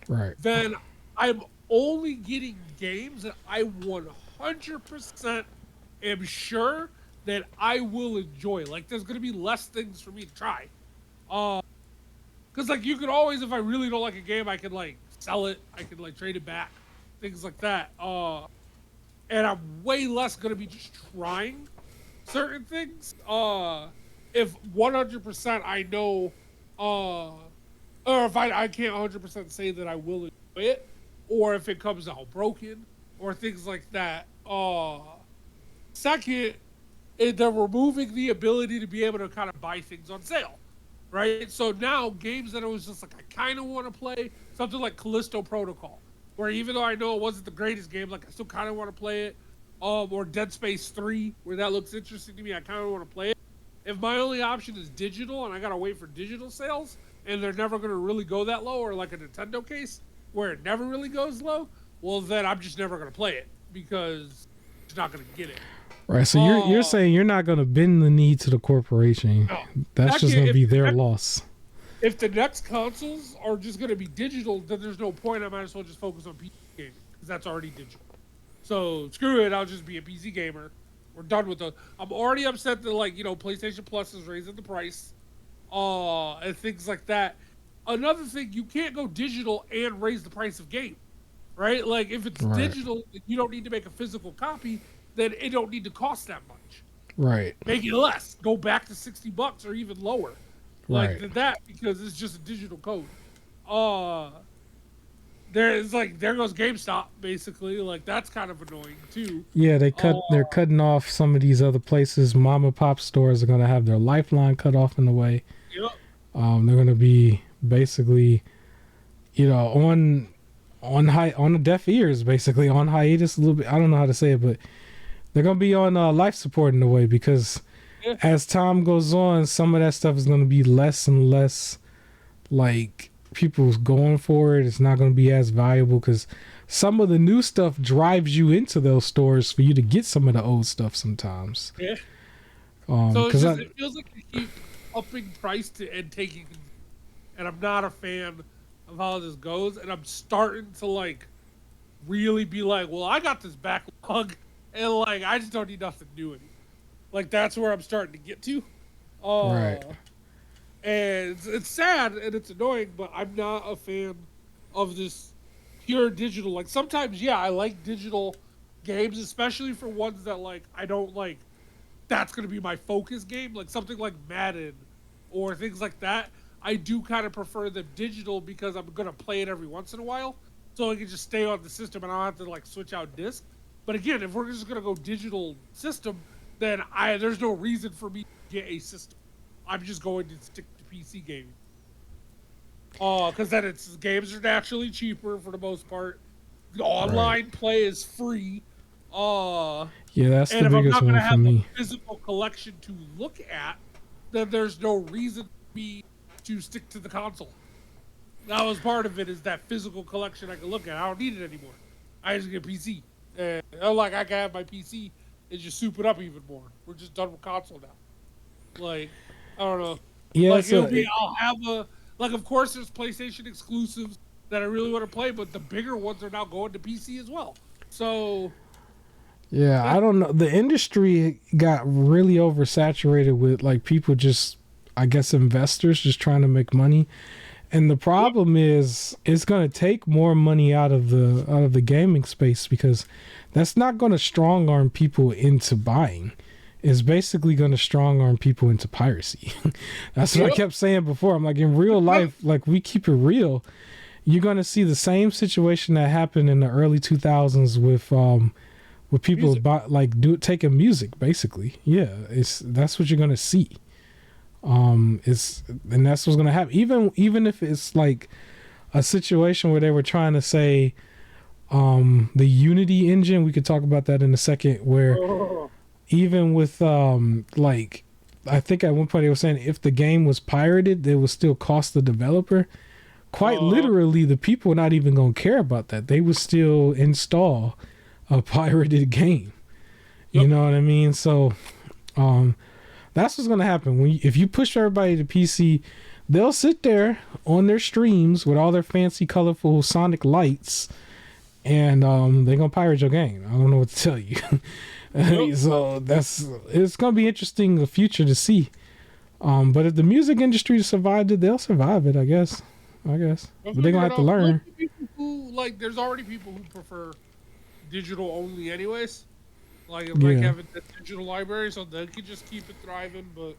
right, then I'm only getting games that I 100% am sure that I will enjoy. Like, there's going to be less things for me to try. Because, like, you could always, if I really don't like a game, I can, like, sell it. I can, like, trade it back. Things like that. And I'm way less going to be just trying certain things. If 100% I know, or if I can't 100% say that I will enjoy it, or if it comes out broken, or things like that. Second, they're removing the ability to be able to kind of buy things on sale, right? So now games that I was just like, I kind of want to play, something like Callisto Protocol, where even though I know it wasn't the greatest game, like I still kind of want to play it. Or Dead Space 3, where that looks interesting to me, I kind of want to play it. If my only option is digital and I got to wait for digital sales, and they're never going to really go that low, or like a Nintendo case, where it never really goes low, well, then I'm just never going to play it because it's not going to get it. Right. So you're saying you're not going to bend the knee to the corporation. No, that's just going to be their loss. If the next consoles are just going to be digital, then there's no point. I might as well just focus on PC gaming because that's already digital. So screw it. I'll just be a PC gamer. We're done with the. I'm already upset that PlayStation Plus is raising the price, and things like that. Another thing, you can't go digital and raise the price of game, right? Like, if it's digital, you don't need to make a physical copy, then it don't need to cost that much. Right. Make it less. Go back to $60 or even lower. Like Right. that because it's just a digital code. Uh there's like there goes GameStop basically. Like that's kind of annoying too. Yeah, Uh they're cutting off some of these other places. Mom and pop stores are gonna have their lifeline cut off in a way. yep. They're gonna be basically, on the deaf ears, basically on hiatus a little bit. I don't know how to say it, but they're gonna be on life support in a way because Yeah. as time goes on, some of that stuff is gonna be less and less like people's going for it. It's not gonna be as valuable because some of the new stuff drives you into those stores for you to get some of the old stuff sometimes. Yeah. So it's Because just it feels like they keep upping price and taking, and I'm not a fan of how this goes. And I'm starting to like really be like, well, I got this backlog, and like I just don't need nothing new anymore. Like that's where I'm starting to get to. Uh, right, and it's sad and it's annoying, but I'm not a fan of this pure digital. Like sometimes, yeah, I like digital games, especially for ones that like I don't like that's going to be my focus game, like something like Madden or things like that. I do kind of prefer the digital because I'm going to play it every once in a while, so I can just stay on the system and I don't have to like switch out disc. But again, if we're just going to go digital system, then there's no reason for me to get a system. I'm just going to stick to PC gaming. Because then games are naturally cheaper for the most part. The online play is free. yeah, that's And the if I'm biggest not going one to for have a me. physical collection to look at, then there's no reason for me to stick to the console. That was part of it, is that physical collection I can look at. I don't need it anymore. I just get a PC. And like I can have my PC and just soup it up even more. We're just done with console now. Like, I don't know. Yeah, Like I'll have like of course there's PlayStation exclusives that I really want to play, but the bigger ones are now going to PC as well. So yeah, I don't know. The industry got really oversaturated with like people just, I guess, investors just trying to make money. And the problem is, it's going to take more money out of the gaming space because that's not going to strong arm people into buying. It's basically going to strong arm people into piracy. That's what I kept saying before. I'm like, in real life, like we keep it real, you're going to see the same situation that happened in the early 2000s with people taking music. Basically, yeah, that's what you're going to see. And that's what's gonna happen. Even if it's like a situation where they were trying to say, the Unity engine, we could talk about that in a second. Where even with like, I think at one point they were saying if the game was pirated, it would still cost the developer. Quite literally, the people are not even gonna care about that. They would still install a pirated game. You know what I mean? So, that's what's gonna happen if you push everybody to PC. They'll sit there on their streams with all their fancy, colorful Sonic lights, and they're gonna pirate your game. I don't know what to tell you. So it's gonna be interesting the future to see. But if the music industry survived it, they'll survive it, I guess. But they're gonna have to learn. There's already people who prefer digital only, anyways. Like having the digital library, so they could just keep it thriving, but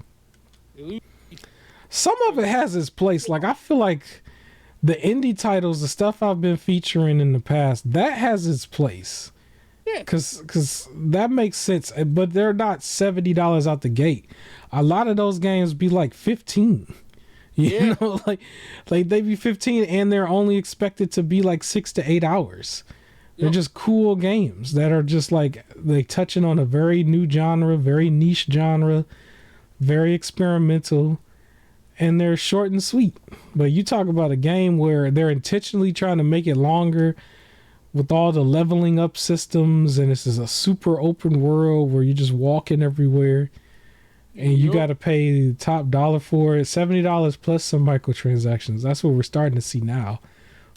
some of it has its place. Like I feel like the indie titles, the stuff I've been featuring in the past, that has its place. Yeah, because that makes sense. But they're not $70 out the gate. A lot of those games be like 15. You know, like they be 15, and they're only expected to be like 6 to 8 hours. They're just cool games that are just like they touching on a very new genre, very niche genre, very experimental, and they're short and sweet. But you talk about a game where they're intentionally trying to make it longer with all the leveling up systems, and this is a super open world where you're just walking everywhere, and you got to pay the top dollar for it, $70 plus some microtransactions. That's what we're starting to see now,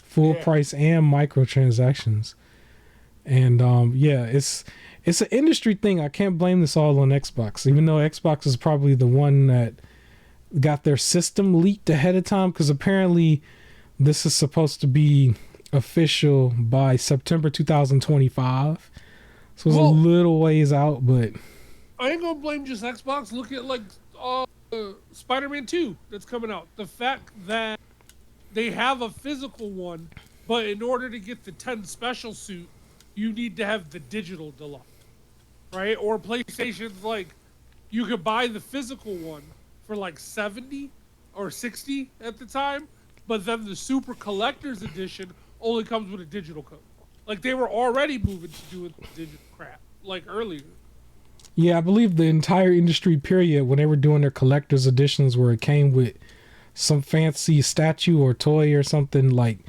full price and microtransactions. And it's an industry thing. I can't blame this all on Xbox, even though Xbox is probably the one that got their system leaked ahead of time, because apparently this is supposed to be official by September 2025. So it's a little ways out, but I ain't gonna blame just Xbox. Look at like Spider-Man 2 that's coming out. The fact that they have a physical one, but in order to get the 10 special suit, you need to have the digital deluxe, right? Or PlayStation's like you could buy the physical one for like 70 or 60 at the time, but then the super collector's edition only comes with a digital code. Like they were already moving to doing digital crap like earlier. Yeah, I believe the entire industry period when they were doing their collector's editions where it came with some fancy statue or toy or something, like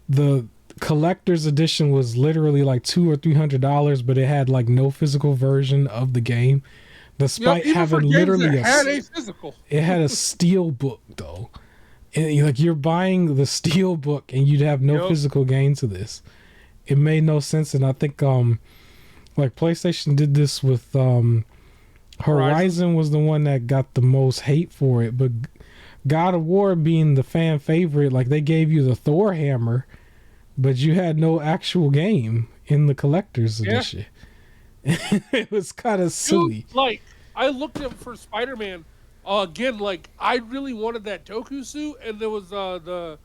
the collector's edition was literally like $200 or $300, but it had like no physical version of the game, despite Even having for games literally that had a physical. it had a steel book though. And like you're buying the steel book and you'd have no physical gain to this. It made no sense. And I think like PlayStation did this with Horizon was the one that got the most hate for it, but God of War being the fan favorite, like they gave you the Thor hammer, but you had no actual game in the collector's edition. It was kind of silly. Dude, like I looked at for Spider-Man again. Like I really wanted that Toku suit, and there was the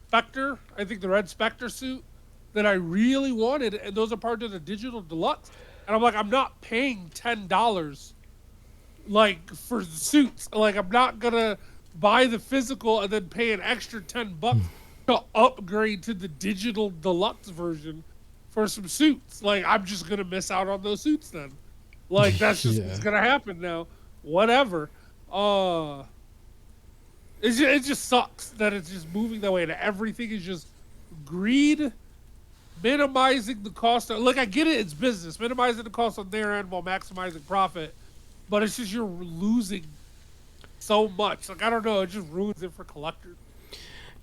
Spectre. I think the Red Spectre suit that I really wanted, and those are part of the digital deluxe. And I'm like, I'm not paying $10 like for the suits. Like I'm not gonna buy the physical and then pay an extra $10 to upgrade to the digital deluxe version for some suits. Like I'm just gonna miss out on those suits then. Like that's just what's gonna happen now. Whatever. It just sucks that it's just moving that way, and everything is just greed, minimizing the cost. Like I get it, it's business, minimizing the cost on their end while maximizing profit. But it's just you're losing so much. Like I don't know, it just ruins it for collectors.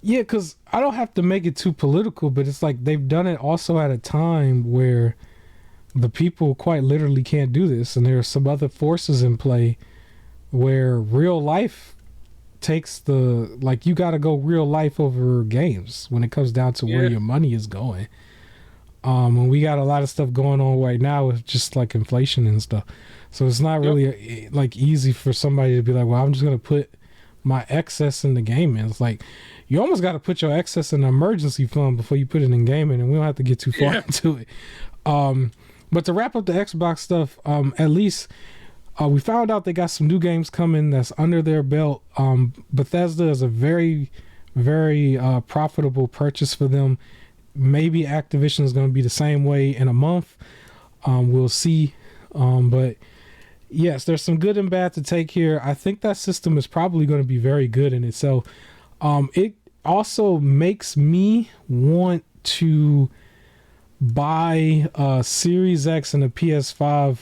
Yeah, because I don't have to make it too political, but it's like they've done it also at a time where the people quite literally can't do this, and there are some other forces in play where real life takes the, like, you got to go real life over games when it comes down to where your money is going. And we got a lot of stuff going on right now with just like inflation and stuff, so it's not really like easy for somebody to be like, well, I'm just gonna put my excess in the gaming. It's like you almost got to put your excess in an emergency fund before you put it in gaming, and we don't have to get too far into it. But to wrap up the Xbox stuff, at least we found out they got some new games coming that's under their belt. Bethesda is a very, very profitable purchase for them. Maybe Activision is going to be the same way in a month. We'll see. But yes, there's some good and bad to take here. I think that system is probably going to be very good in itself. It also makes me want to buy a Series X and a PS5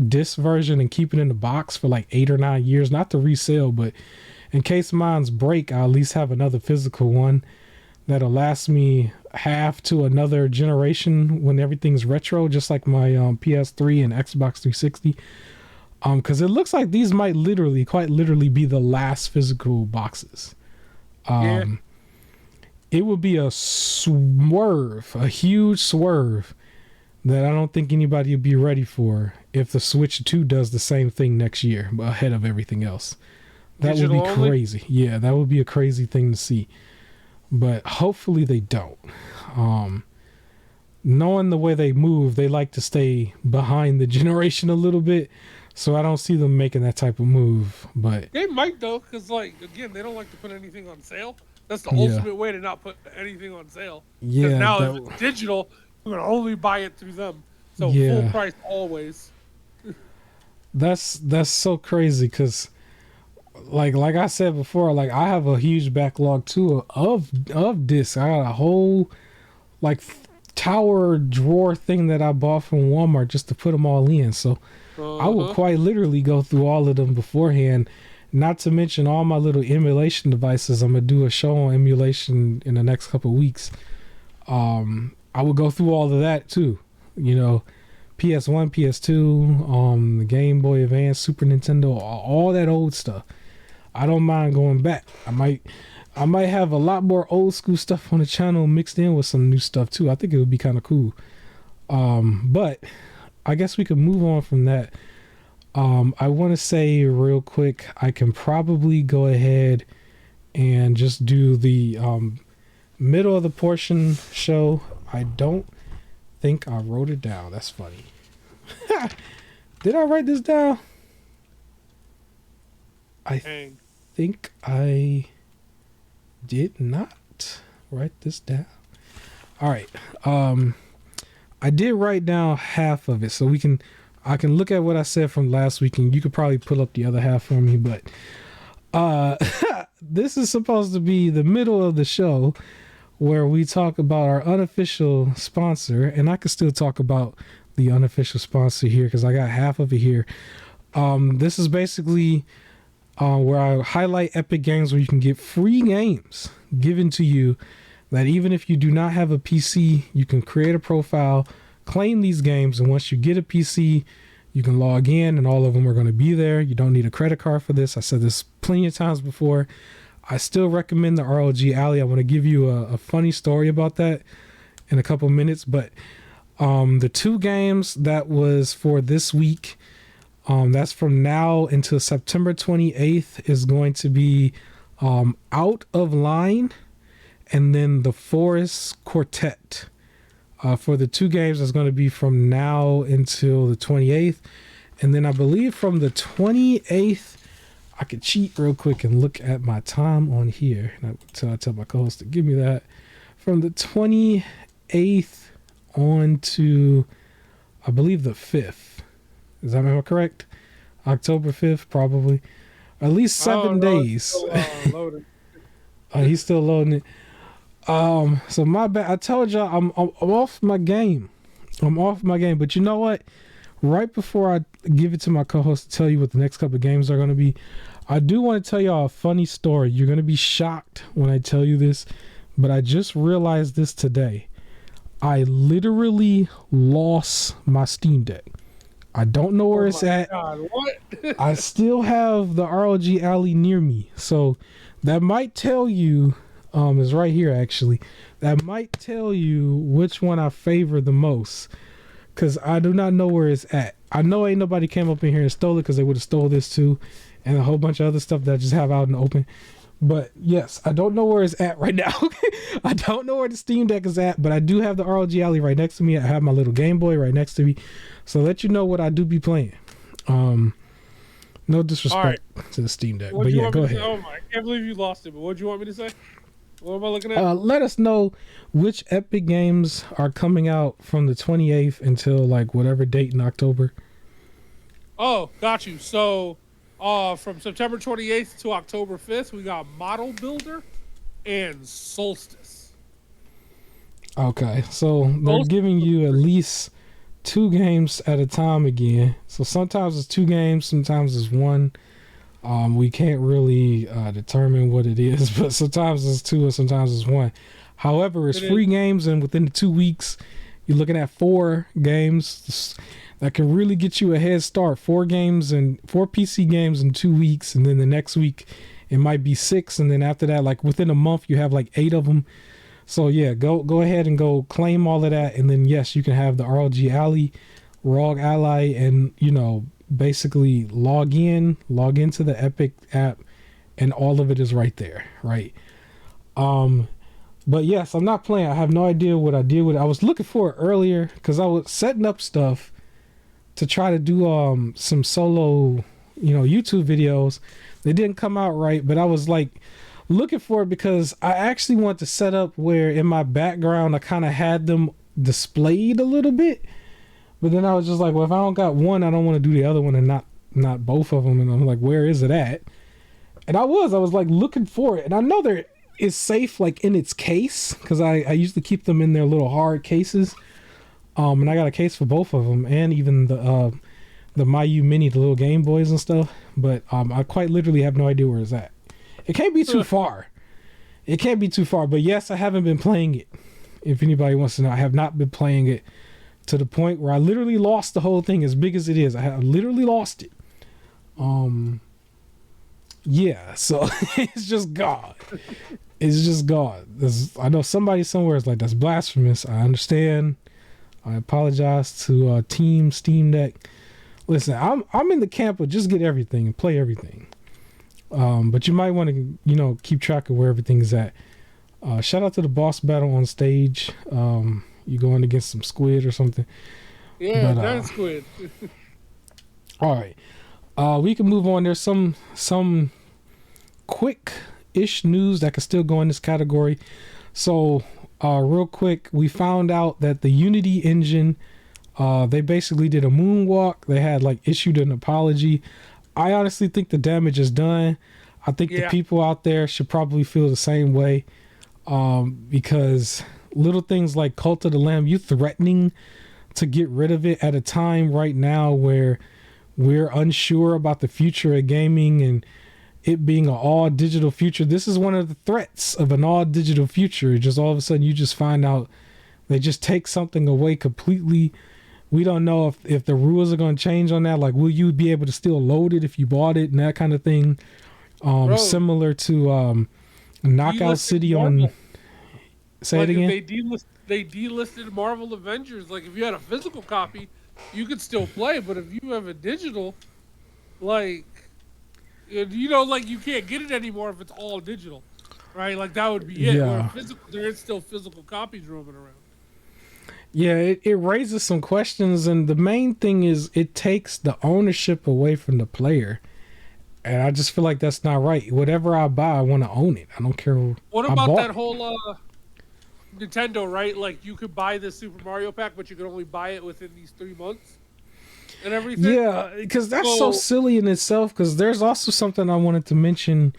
disc version and keep it in the box for like 8 or 9 years, not to resell, but in case mine's break, I'll at least have another physical one that'll last me half to another generation when everything's retro, just like my PS3 and Xbox 360. Because it looks like these might quite literally be the last physical boxes. It would be a swerve, a huge swerve that I don't think anybody would be ready for if the Switch 2 does the same thing next year, ahead of everything else. That would be crazy. Yeah, that would be a crazy thing to see. But hopefully they don't. Knowing the way they move, they like to stay behind the generation a little bit. So I don't see them making that type of move. But they might though, because like again, they don't like to put anything on sale. That's the ultimate way to not put anything on sale. Yeah. Now if it's digital, we're gonna only buy it through them. So full price always. That's so crazy because like I said before, like I have a huge backlog too of discs. I got a whole like tower drawer thing that I bought from Walmart just to put them all in. So I would quite literally go through all of them beforehand. Not to mention all my little emulation devices. I'm gonna do a show on emulation in the next couple of weeks. I would go through all of that too. You know, PS1, PS2, the Game Boy Advance, Super Nintendo, all that old stuff. I don't mind going back. I might have a lot more old school stuff on the channel mixed in with some new stuff too. I think it would be kind of cool. But I guess we could move on from that. I want to say real quick, I can probably go ahead and just do the middle of the portion show. I don't think I wrote it down. That's funny. Did I write this down? I think I did not write this down. All right. I did write down half of it, so I can look at what I said from last week, and you could probably pull up the other half for me. But this is supposed to be the middle of the show where we talk about our unofficial sponsor, and I can still talk about the unofficial sponsor here because I got half of it here. This is basically where I highlight Epic Games where you can get free games given to you that even if you do not have a PC, you can create a profile, claim these games, and once you get a PC, you can log in and all of them are going to be there. You don't need a credit card for this. I said this plenty of times before. I still recommend the ROG Ally. I want to give you a funny story about that in a couple minutes, but the 2 games that was for this week, that's from now until September 28th, is going to be Out of Line and then The Forest Quartet. For the 2 games, that's going to be from now until the 28th. And then I believe from the 28th, I could cheat real quick and look at my time on here. And I tell my co-host to give me that. From the 28th on to, I believe, the 5th. Is that am I correct? October 5th, probably. At least 7 days. Loaded. He's still loading it. So my bad. I told y'all I'm off my game. I'm off my game. But you know what? Right before I give it to my co-host to tell you what the next couple of games are going to be, I do want to tell y'all a funny story. You're going to be shocked when I tell you this, but I just realized this today. I literally lost my Steam Deck. I don't know where it's at. God, what? I still have the ROG Ally near me. So that might tell you, is right here actually. That might tell you which one I favor the most. Because I do not know where it's at. I know ain't nobody came up in here and stole it because they would have stole this too. And a whole bunch of other stuff that I just have out in the open. But yes, I don't know where it's at right now. I don't know where the Steam Deck is at, but I do have the ROG Ally right next to me. I have my little Game Boy right next to me. So let you know what I do be playing. No disrespect to the Steam Deck. But yeah, go ahead. Oh my, I can't believe you lost it, but what do you want me to say? What am I looking at? Let us know which Epic games are coming out from the 28th until like whatever date in October. Oh, got you. So from September 28th to October 5th, we got Model Builder and Solstice. Okay, so they're giving you at least 2 games at a time again. So sometimes it's 2 games, sometimes it's 1. We can't really determine what it is, but sometimes it's 2 and sometimes it's 1. However, it's free games, and within the 2 weeks, you're looking at 4 games that can really get you a head start. 4 games and 4 PC games in 2 weeks, and then the next week it might be 6, and then after that, like within a month, you have like 8 of them. So yeah, go ahead and go claim all of that, and then yes, you can have the ROG Ally, and you know, basically log into the Epic app, and all of it is right there, right? But yes, I'm not playing. I have no idea what I did with it. I was looking for it earlier because I was setting up stuff to try to do some solo, YouTube videos. They didn't come out right, but I was like looking for it because I actually want to set up where in my background I kind of had them displayed a little bit. But then I was just like, well, if I don't got one, I don't want to do the other one and not both of them. And I'm like, where is it at? And I was like looking for it. And I know there is safe like in its case because I usually keep them in their little hard cases. And I got a case for both of them and even the Mayu Mini, the little Game Boys and stuff. But I quite literally have no idea where it's at. It can't be too far. It can't be too far. But yes, I haven't been playing it. If anybody wants to know, I have not been playing it to the point where I literally lost the whole thing as big as it is. I have literally lost it. Yeah, so it's just gone. It's just gone. I know somebody somewhere is like, that's blasphemous. I understand. I apologize to Team Steam Deck. Listen, I'm in the camp of just get everything and play everything. But you might want to, keep track of where everything's at. Shout out to the boss battle on stage. You going against some squid or something. Yeah, giant squid. All right. We can move on. There's some quick-ish news that can still go in this category. So, real quick, we found out that the Unity engine, they basically did a moonwalk. They had issued an apology. I honestly think the damage is done. I think the people out there should probably feel the same way, because little things like Cult of the Lamb, you threatening to get rid of it at a time right now where we're unsure about the future of gaming and it being an all digital future. This is one of the threats of an all digital future. Just all of a sudden you just find out they just take something away completely. We don't know if the rules are going to change on that. Will you be able to still load it if you bought it and that kind of thing? Similar to Knockout City Marvel. on... Say it again? They delisted Marvel Avengers. If you had a physical copy, you could still play. But if you have a digital, you can't get it anymore if it's all digital, right? That would be it. Yeah. There is still physical copies roaming around. Yeah, it raises some questions, and the main thing is it takes the ownership away from the player. And I just feel like that's not right. Whatever I buy, I want to own it. I don't care. What about that whole Nintendo, right? You could buy the Super Mario pack, but you could only buy it within these 3 months and everything. Yeah, because that's so silly in itself. Because there's also something I wanted to mention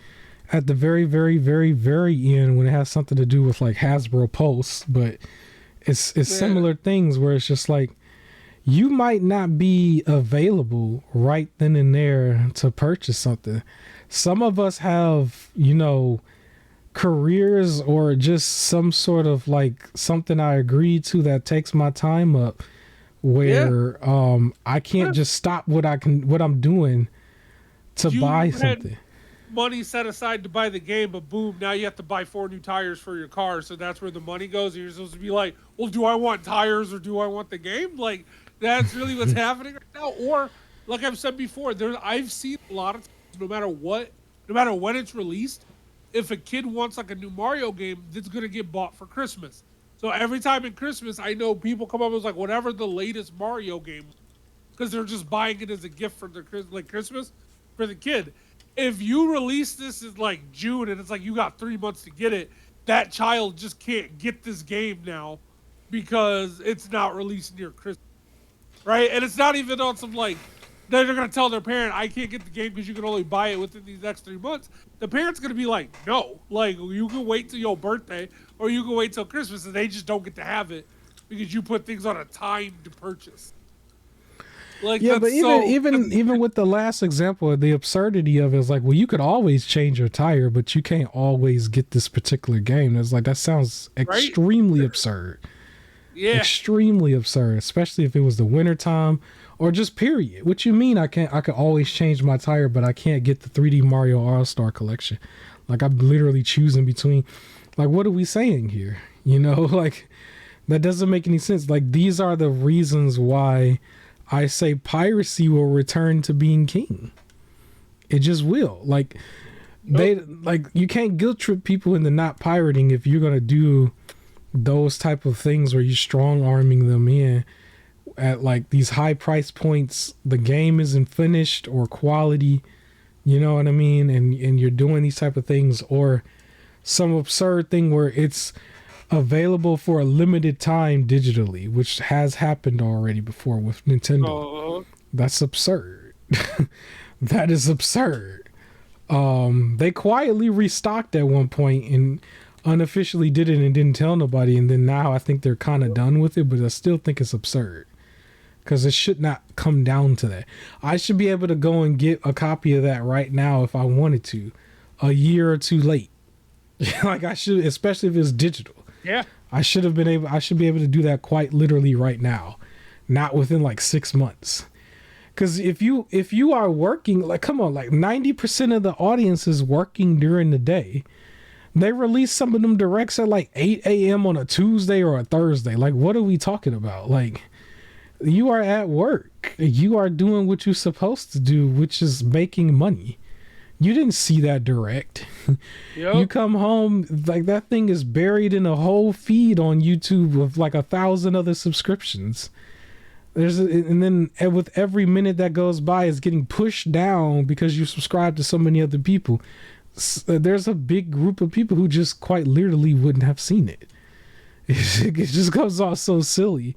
at the very, very, very, very end when it has something to do with Hasbro Pulse, but it's similar things where it's just you might not be available right then and there to purchase something. Some of us have, careers or just some sort of something I agreed to that takes my time up where I can't just stop what I'm doing to buy something. Money set aside to buy the game, but boom, now you have to buy 4 new tires for your car, so that's where the money goes. And you're supposed to be well, do I want tires or do I want the game? That's really what's happening right now. Or like I've said before, I've seen a lot of times, no matter when it's released, if a kid wants a new Mario game, it's gonna get bought for Christmas. So every time in Christmas, I know people come up with whatever the latest Mario game, because they're just buying it as a gift for their Christmas for the kid. If you release this in June and it's you got 3 months to get it, that child just can't get this game now because it's not released near Christmas, right? And it's not even on some they're gonna tell their parent, I can't get the game because you can only buy it within these next 3 months. The parent's gonna be no, you can wait till your birthday or you can wait till Christmas, and they just don't get to have it because you put things on a timed purchase. Yeah, but even with the last example, the absurdity of it is you could always change your tire, but you can't always get this particular game. It's that sounds extremely absurd. Yeah, extremely absurd, especially if it was the winter time or just period. What you mean I could always change my tire, but I can't get the 3D Mario All-Star collection? I'm literally choosing between. What are we saying here? That doesn't make any sense. These are the reasons why I say piracy will return to being king. It just will. You can't guilt trip people into not pirating if you're gonna do those type of things where you're strong arming them in at these high price points. The game isn't finished or quality, you know what I mean? And you're doing these type of things, or some absurd thing where it's available for a limited time digitally, which has happened already before with Nintendo. That's absurd. That is absurd. They quietly restocked at one point and unofficially did it and didn't tell nobody, and then now I think they're kind of done with it, but I still think it's absurd because it should not come down to that. I should be able to go and get a copy of that right now if I wanted to, a year or two late. I should, especially if it's digital. Yeah, I should be able to do that quite literally right now, not within 6 months. Because if you are working, come on, 90% of the audience is working during the day. They release some of them directs at 8 a.m. on a Tuesday or a Thursday. What are we talking about? You are at work. You are doing what you're supposed to do, which is making money. You didn't see that direct. You Yep. come home, like that thing is buried in a whole feed on YouTube with like 1,000 other subscriptions. And then with every minute that goes by, it's getting pushed down because you subscribe to so many other people. There's a big group of people who just quite literally wouldn't have seen it. It just comes off so silly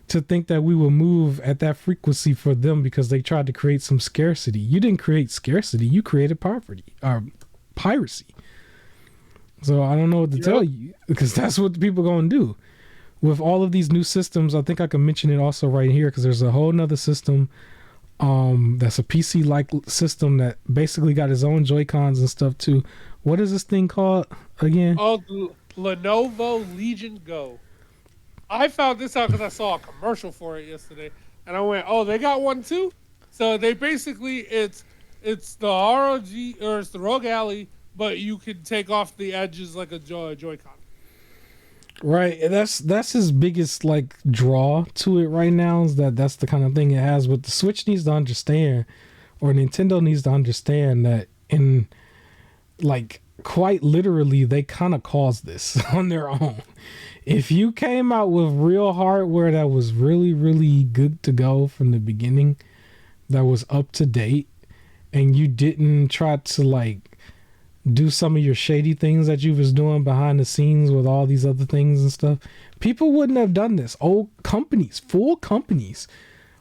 to think that we will move at that frequency for them because they tried to create some scarcity. You didn't create scarcity, you created poverty or piracy. So I don't know what to tell you, because that's what the people are going to do with all of these new systems. I think I can mention it also right here, because there's a whole nother system that's a PC like system that basically got its own Joy-Cons and stuff too. What is this thing called again? Oh, Lenovo Legion Go. I found this out because I saw a commercial for it yesterday, and I went, "Oh, they got one too." So they basically it's the ROG, or it's the Rogue Ally, but you can take off the edges like a Joy-Con. Right, that's his biggest like draw to it right now, is that's the kind of thing it has. But the Switch needs to understand, or Nintendo needs to understand, that in like quite literally they kind of caused this on their own. If you came out with real hardware that was really, really good to go from the beginning, that was up to date, and you didn't try to like do some of your shady things that you was doing behind the scenes with all these other things and stuff, people wouldn't have done this. Old companies, full companies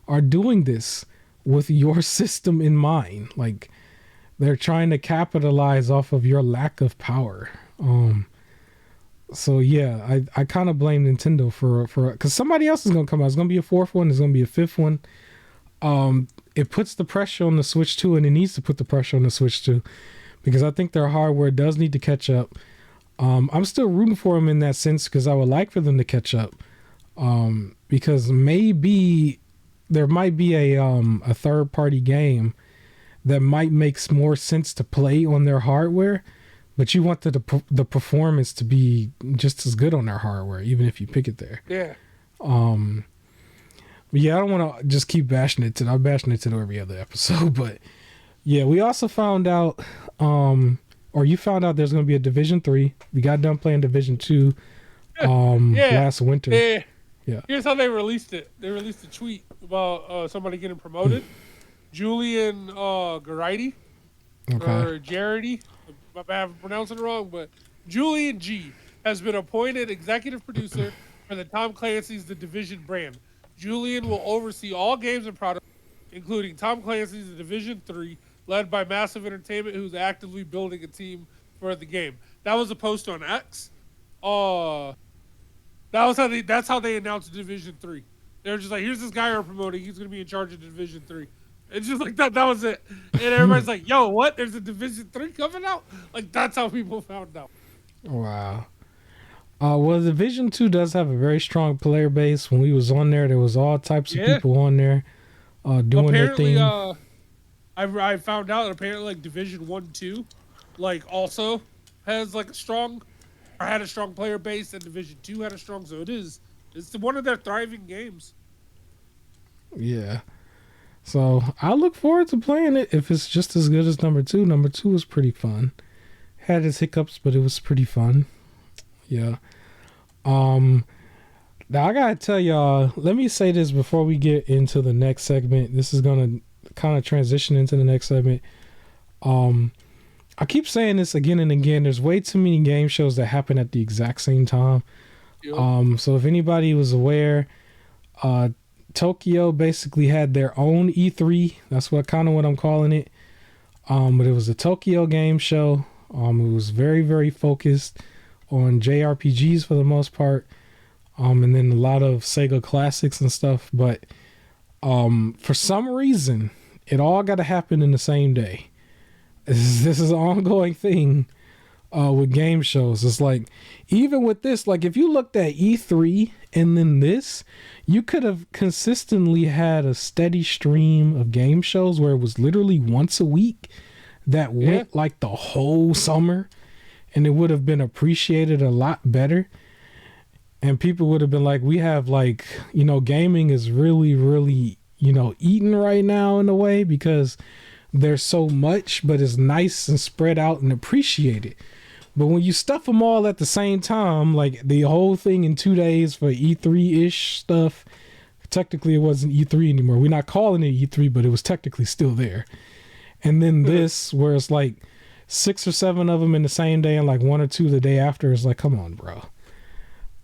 are doing this with your system in mind. Like, they're trying to capitalize off of your lack of power. So yeah, I kind of blame Nintendo for because somebody else is gonna come out. It's gonna be a fourth one. There's gonna be a fifth one. It puts the pressure on the Switch 2, and it needs to put the pressure on the Switch 2, because I think their hardware does need to catch up. I'm still rooting for them in that sense, because I would like for them to catch up. Because maybe there might be a third party game that might make more sense to play on their hardware. But you want the performance to be just as good on their hardware, even if you pick it there. Yeah. But yeah, I don't want to just keep bashing it. I'm bashing it to every other episode. But yeah, we also found out, or you found out, there's going to be a Division 3. We got done playing Division 2 last winter. Yeah. Here's how they released it. They released a tweet about somebody getting promoted. Julian Garidi, or Jarity. I'm pronouncing it wrong, but Julian G has been appointed executive producer for the Tom Clancy's The Division brand. Julian will oversee all games and products, including Tom Clancy's The Division 3, led by Massive Entertainment, who's actively building a team for the game. That was a post on X. That's how they announced Division 3. They're just like, here's this guy we're promoting. He's going to be in charge of Division 3. It's just like that. That was it. And everybody's like, yo, what? There's a Division 3 coming out? Like, that's how people found out. Wow. Well, Division 2 does have a very strong player base. When we was on there was all types of people on there doing apparently, their thing. I found out apparently like Division 1, 2, like also has like had a strong player base, and Division 2 had a strong, so it's one of their thriving games. Yeah. So I look forward to playing it if it's just as good as number 2. Number 2 was pretty fun. Had its hiccups, but it was pretty fun. Yeah. Now I gotta tell y'all, let me say this before we get into the next segment. This is gonna kind of transition into the next segment. I keep saying this again and again. There's way too many game shows that happen at the exact same time. Yep. So if anybody was aware, Tokyo basically had their own E3. That's what I'm calling it. But it was a Tokyo game show. It was very, very focused on JRPGs for the most part. And then a lot of Sega classics and stuff. But for some reason, it all got to happen in the same day. This is an ongoing thing with game shows. It's like, even with this, like if you looked at E3 and then this, you could have consistently had a steady stream of game shows where it was literally once a week that went like the whole summer, and it would have been appreciated a lot better. and people would have been like, we have like, gaming is really, really, eaten right now in a way because there's so much, but it's nice and spread out and appreciated. But when you stuff them all at the same time, like the whole thing in 2 days for E3-ish stuff, technically it wasn't E3 anymore. We're not calling it E3, but it was technically still there. And then this, where it's like 6 or 7 of them in the same day and like 1 or 2 the day after, is like, come on, bro.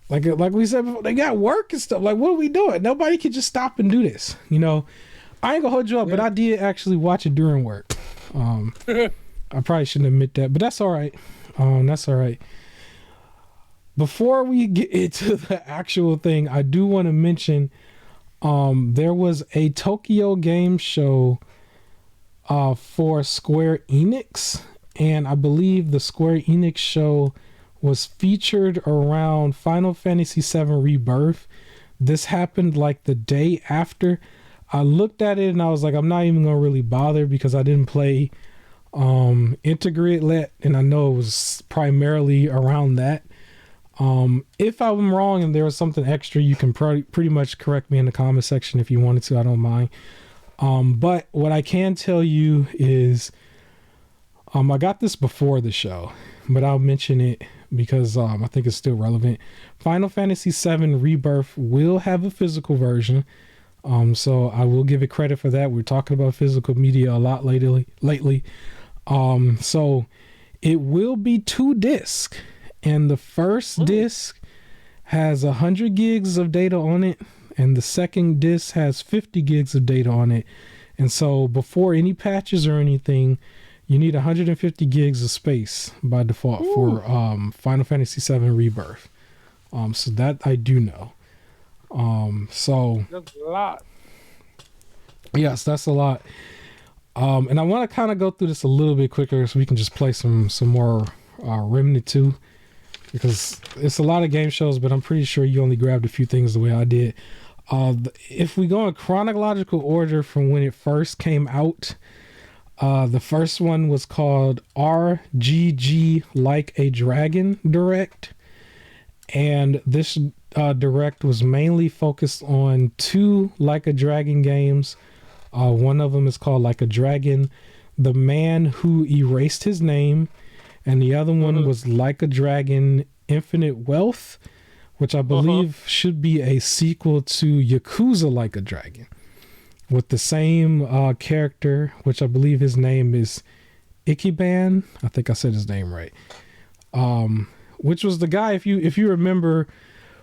Like we said before, they got work and stuff. Like, what are we doing? Nobody can just stop and do this. I ain't gonna hold you up, but I did actually watch it during work. I probably shouldn't admit that, but that's all right. That's all right. Before we get into the actual thing, I do want to mention there was a Tokyo Game Show for Square Enix, and I believe the Square Enix show was featured around Final Fantasy VII Rebirth. This happened like the day after. I looked at it and I was like, I'm not even gonna really bother because I didn't play Integrate, and I know it was primarily around that. If I'm wrong and there was something extra, you can pretty much correct me in the comment section if you wanted to. I don't mind. But what I can tell you is I got this before the show, but I'll mention it because I think it's still relevant. Final Fantasy VII Rebirth will have a physical version. So I will give it credit for that. We're talking about physical media a lot lately. So it will be 2 discs, and the first disc has 100 gigs of data on it, and the second disc has 50 gigs of data on it. And so before any patches or anything, you need 150 gigs of space by default for Final Fantasy VII Rebirth. So that I do know. So that's a lot. Yes, that's a lot. And I want to kind of go through this a little bit quicker so we can just play some more Remnant 2, because it's a lot of game shows, but I'm pretty sure you only grabbed a few things the way I did. If we go in chronological order from when it first came out, the first one was called RGG Like a Dragon Direct, and this Direct was mainly focused on 2 Like a Dragon games. One of them is called Like a Dragon, The Man Who Erased His Name, and the other one was Like a Dragon Infinite Wealth, which I believe should be a sequel to Yakuza Like a Dragon, with the same character, which I believe his name is Ichiban. I think I said his name right. Which was the guy, if you remember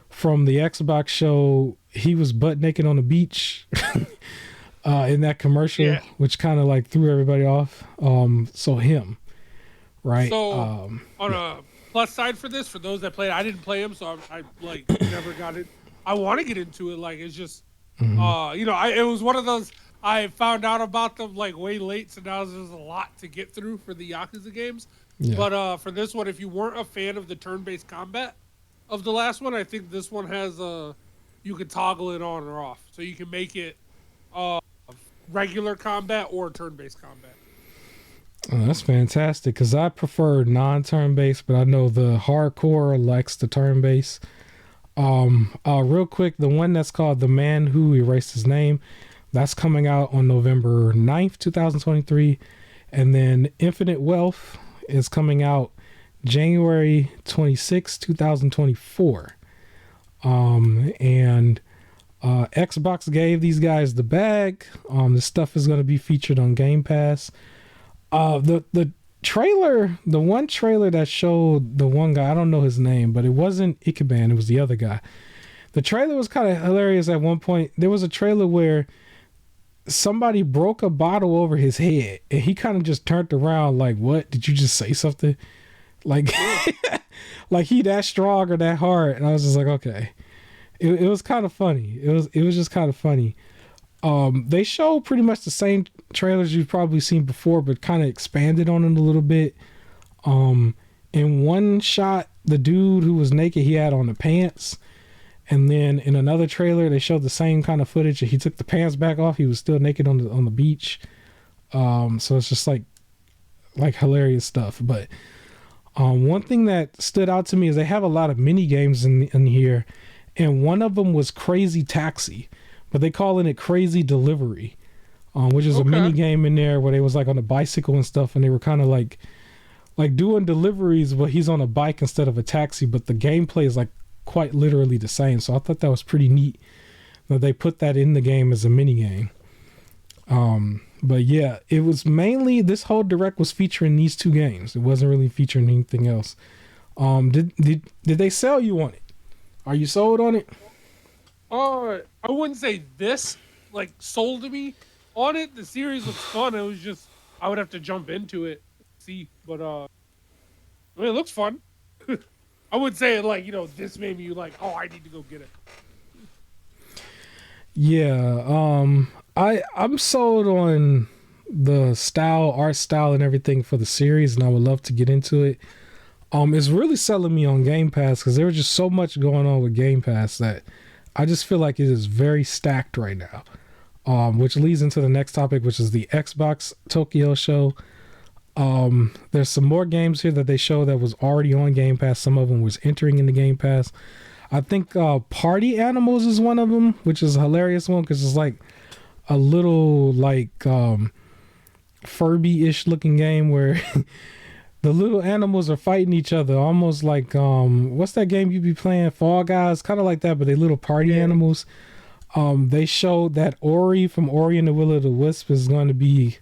from the Xbox show, he was butt naked on the beach in that commercial, which kind of like threw everybody off. So him, right? So on a plus side for this, for those that played, I didn't play him, so I like never got it. I want to get into it. Like, it's just, it was one of those, I found out about them like way late, so now there's a lot to get through for the Yakuza games. Yeah. But for this one, if you weren't a fan of the turn-based combat of the last one, I think this one has you can toggle it on or off, so you can make it regular combat or turn-based combat. Oh, that's fantastic, because I prefer non-turn-based, but I know the hardcore likes the turn-based. Real quick, the one that's called The Man Who Erased His Name, that's coming out on November 9th, 2023. And then Infinite Wealth is coming out January 26, 2024. And Xbox gave these guys the bag. This stuff is going to be featured on Game Pass. The trailer, the one trailer that showed the one guy, I don't know his name, but it wasn't Ichiban, it was the other guy. The trailer was kind of hilarious. At one point there was a trailer where somebody broke a bottle over his head and he kind of just turned around like, what, did you just say something? Like like he that strong or that hard? And I was just like, okay. It was kind of funny. It was just kind of funny. They showed pretty much the same trailers you've probably seen before, but kind of expanded on it a little bit. In one shot, the dude who was naked, he had on the pants. And then in another trailer, they showed the same kind of footage. He took the pants back off. He was still naked on the beach. So it's just like hilarious stuff. But One thing that stood out to me is they have a lot of mini games in here, and one of them was Crazy Taxi, but they calling it Crazy Delivery, which is a Okay. mini game in there where they was like on a bicycle and stuff, and they were kind of like doing deliveries, but he's on a bike instead of a taxi, but the gameplay is like quite literally the same. So I thought that was pretty neat that they put that in the game as a mini game. But yeah, it was mainly this whole direct was featuring these two games. It wasn't really featuring anything else. Did they sell you on it? Are you sold on it? I wouldn't say this like sold me on it. The series looks fun. It was just I would have to jump into it, see. But I mean, it looks fun. I would say like this made me like, oh, I need to go get it. Yeah. I'm sold on the style, art style, and everything for the series, and I would love to get into it. It's really selling me on Game Pass because there was just so much going on with Game Pass that I just feel like it is very stacked right now. Which leads into the next topic, which is the Xbox Tokyo show. There's some more games here that they show that was already on Game Pass. Some of them was entering in the Game Pass. I think Party Animals is one of them, which is a hilarious one because it's like a little like Furby-ish looking game where the little animals are fighting each other, almost like what's that game you be playing? Fall Guys, kind of like that, but they little party Yeah. animals. They showed that Ori from Ori and the Will of the Wisp is going to be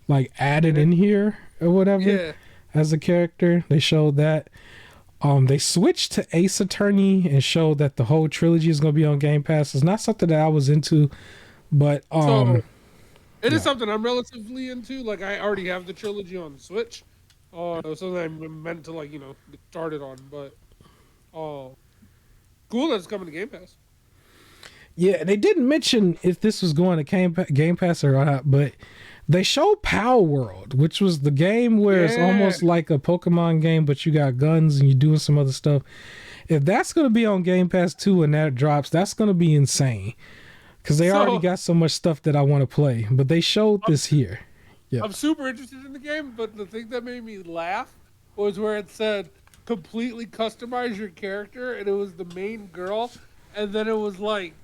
like added in here or whatever Yeah. as a character. They showed that. They switched to Ace Attorney and showed that the whole trilogy is going to be on Game Pass. It's not something that I was into, but So it is yeah. something I'm relatively into. Like I already have the trilogy on Switch. So that I'm meant to like get started on. But cool that it's coming to Game Pass. Yeah, they didn't mention if this was going to Game Pass or not, but they showed Power World, which was the game where it's Yeah. almost like a Pokemon game, but you got guns and you're doing some other stuff. If that's going to be on Game Pass 2 and that drops, that's going to be insane. Because they already So got so much stuff that I want to play. But they showed I'm this here. Yeah. I'm super interested in the game, but the thing that made me laugh was where it said completely customize your character, and it was the main girl, and then it was like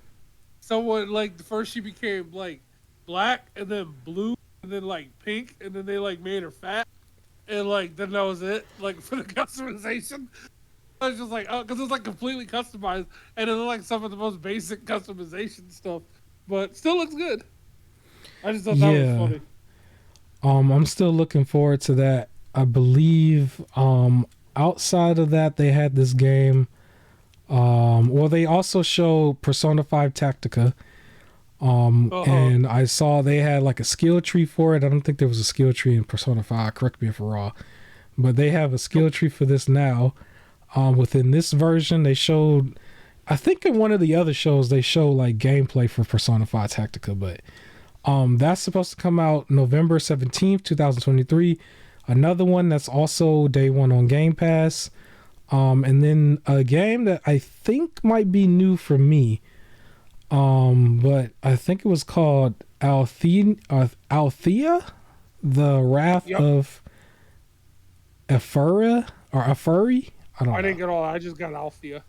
someone like first she became like black and then blue and then like pink and then they like made her fat and like then that was it like for the customization. I was just like, oh, because it's like completely customized and it's like some of the most basic customization stuff, but still looks good. I just thought that was Yeah. funny. I'm still looking forward to that. I believe outside of that, they had this game. Well, they also show Persona 5 Tactica. Uh huh. And I saw they had like a skill tree for it. I don't think there was a skill tree in Persona 5. Correct me if I'm wrong. But they have a skill tree for this now. Within this version, they showed, I think in one of the other shows, they show like gameplay for Persona 5 Tactica. But that's supposed to come out November 17th, 2023. Another one that's also day one on Game Pass. And then a game that I think might be new for me. But I think it was called Althea, the Wrath Yep. of Ephura or Afuri. I I don't didn't know. get all. I just got Althea.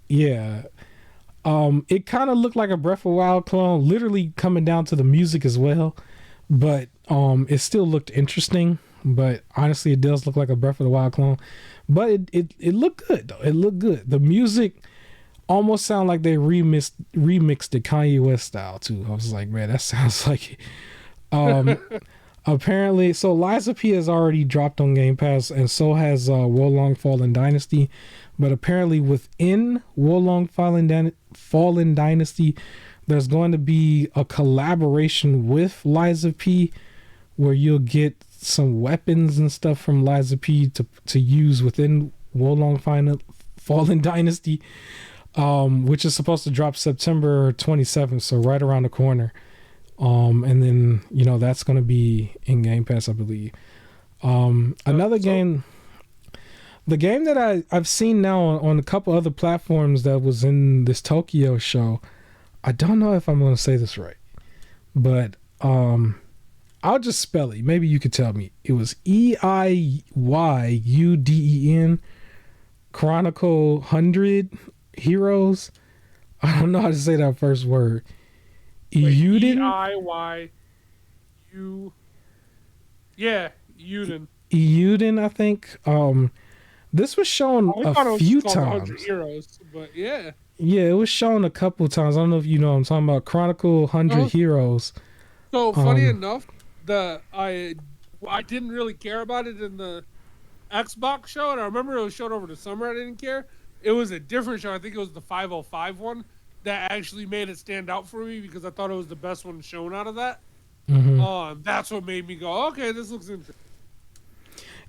Yeah. It kind of looked like a Breath of Wild clone, literally coming down to the music as well. But it still looked interesting. But honestly, it does look like a Breath of the Wild clone. But it looked good though. It looked good. The music almost sound like they remixed the Kanye West style too. I was like, man, that sounds like it. Um, apparently, so Liza P has already dropped on Game Pass, and so has Wolong Fallen Dynasty. But apparently, within Wolong Fallen Dynasty, there's going to be a collaboration with Liza P, where you'll get some weapons and stuff from Liza P to use within Fallen Dynasty, which is supposed to drop September 27th, so right around the corner. And then that's going to be in Game Pass, I believe. Another So game, the game that I've seen now on a couple other platforms that was in this Tokyo show. I don't know if I'm going to say this right, but I'll just spell it. Maybe you could tell me. It was EIYUDEN Chronicle 100 Heroes. I don't know how to say that first word. Wait, Euden? EIYU. Yeah, Uden. Euden, I think. This was shown I a thought it was few called 100 times. Heroes, but yeah. Yeah, it was shown a couple times. I don't know if you know what I'm talking about. Chronicle 100 Uh, Heroes. so funny Um, enough, I didn't really care about it in the Xbox show, and I remember it was shown over the summer. I didn't care. It was a different show. I think it was the 505 one that actually made it stand out for me because I thought it was the best one shown out of that. mhm. That's what made me go, okay, this looks interesting.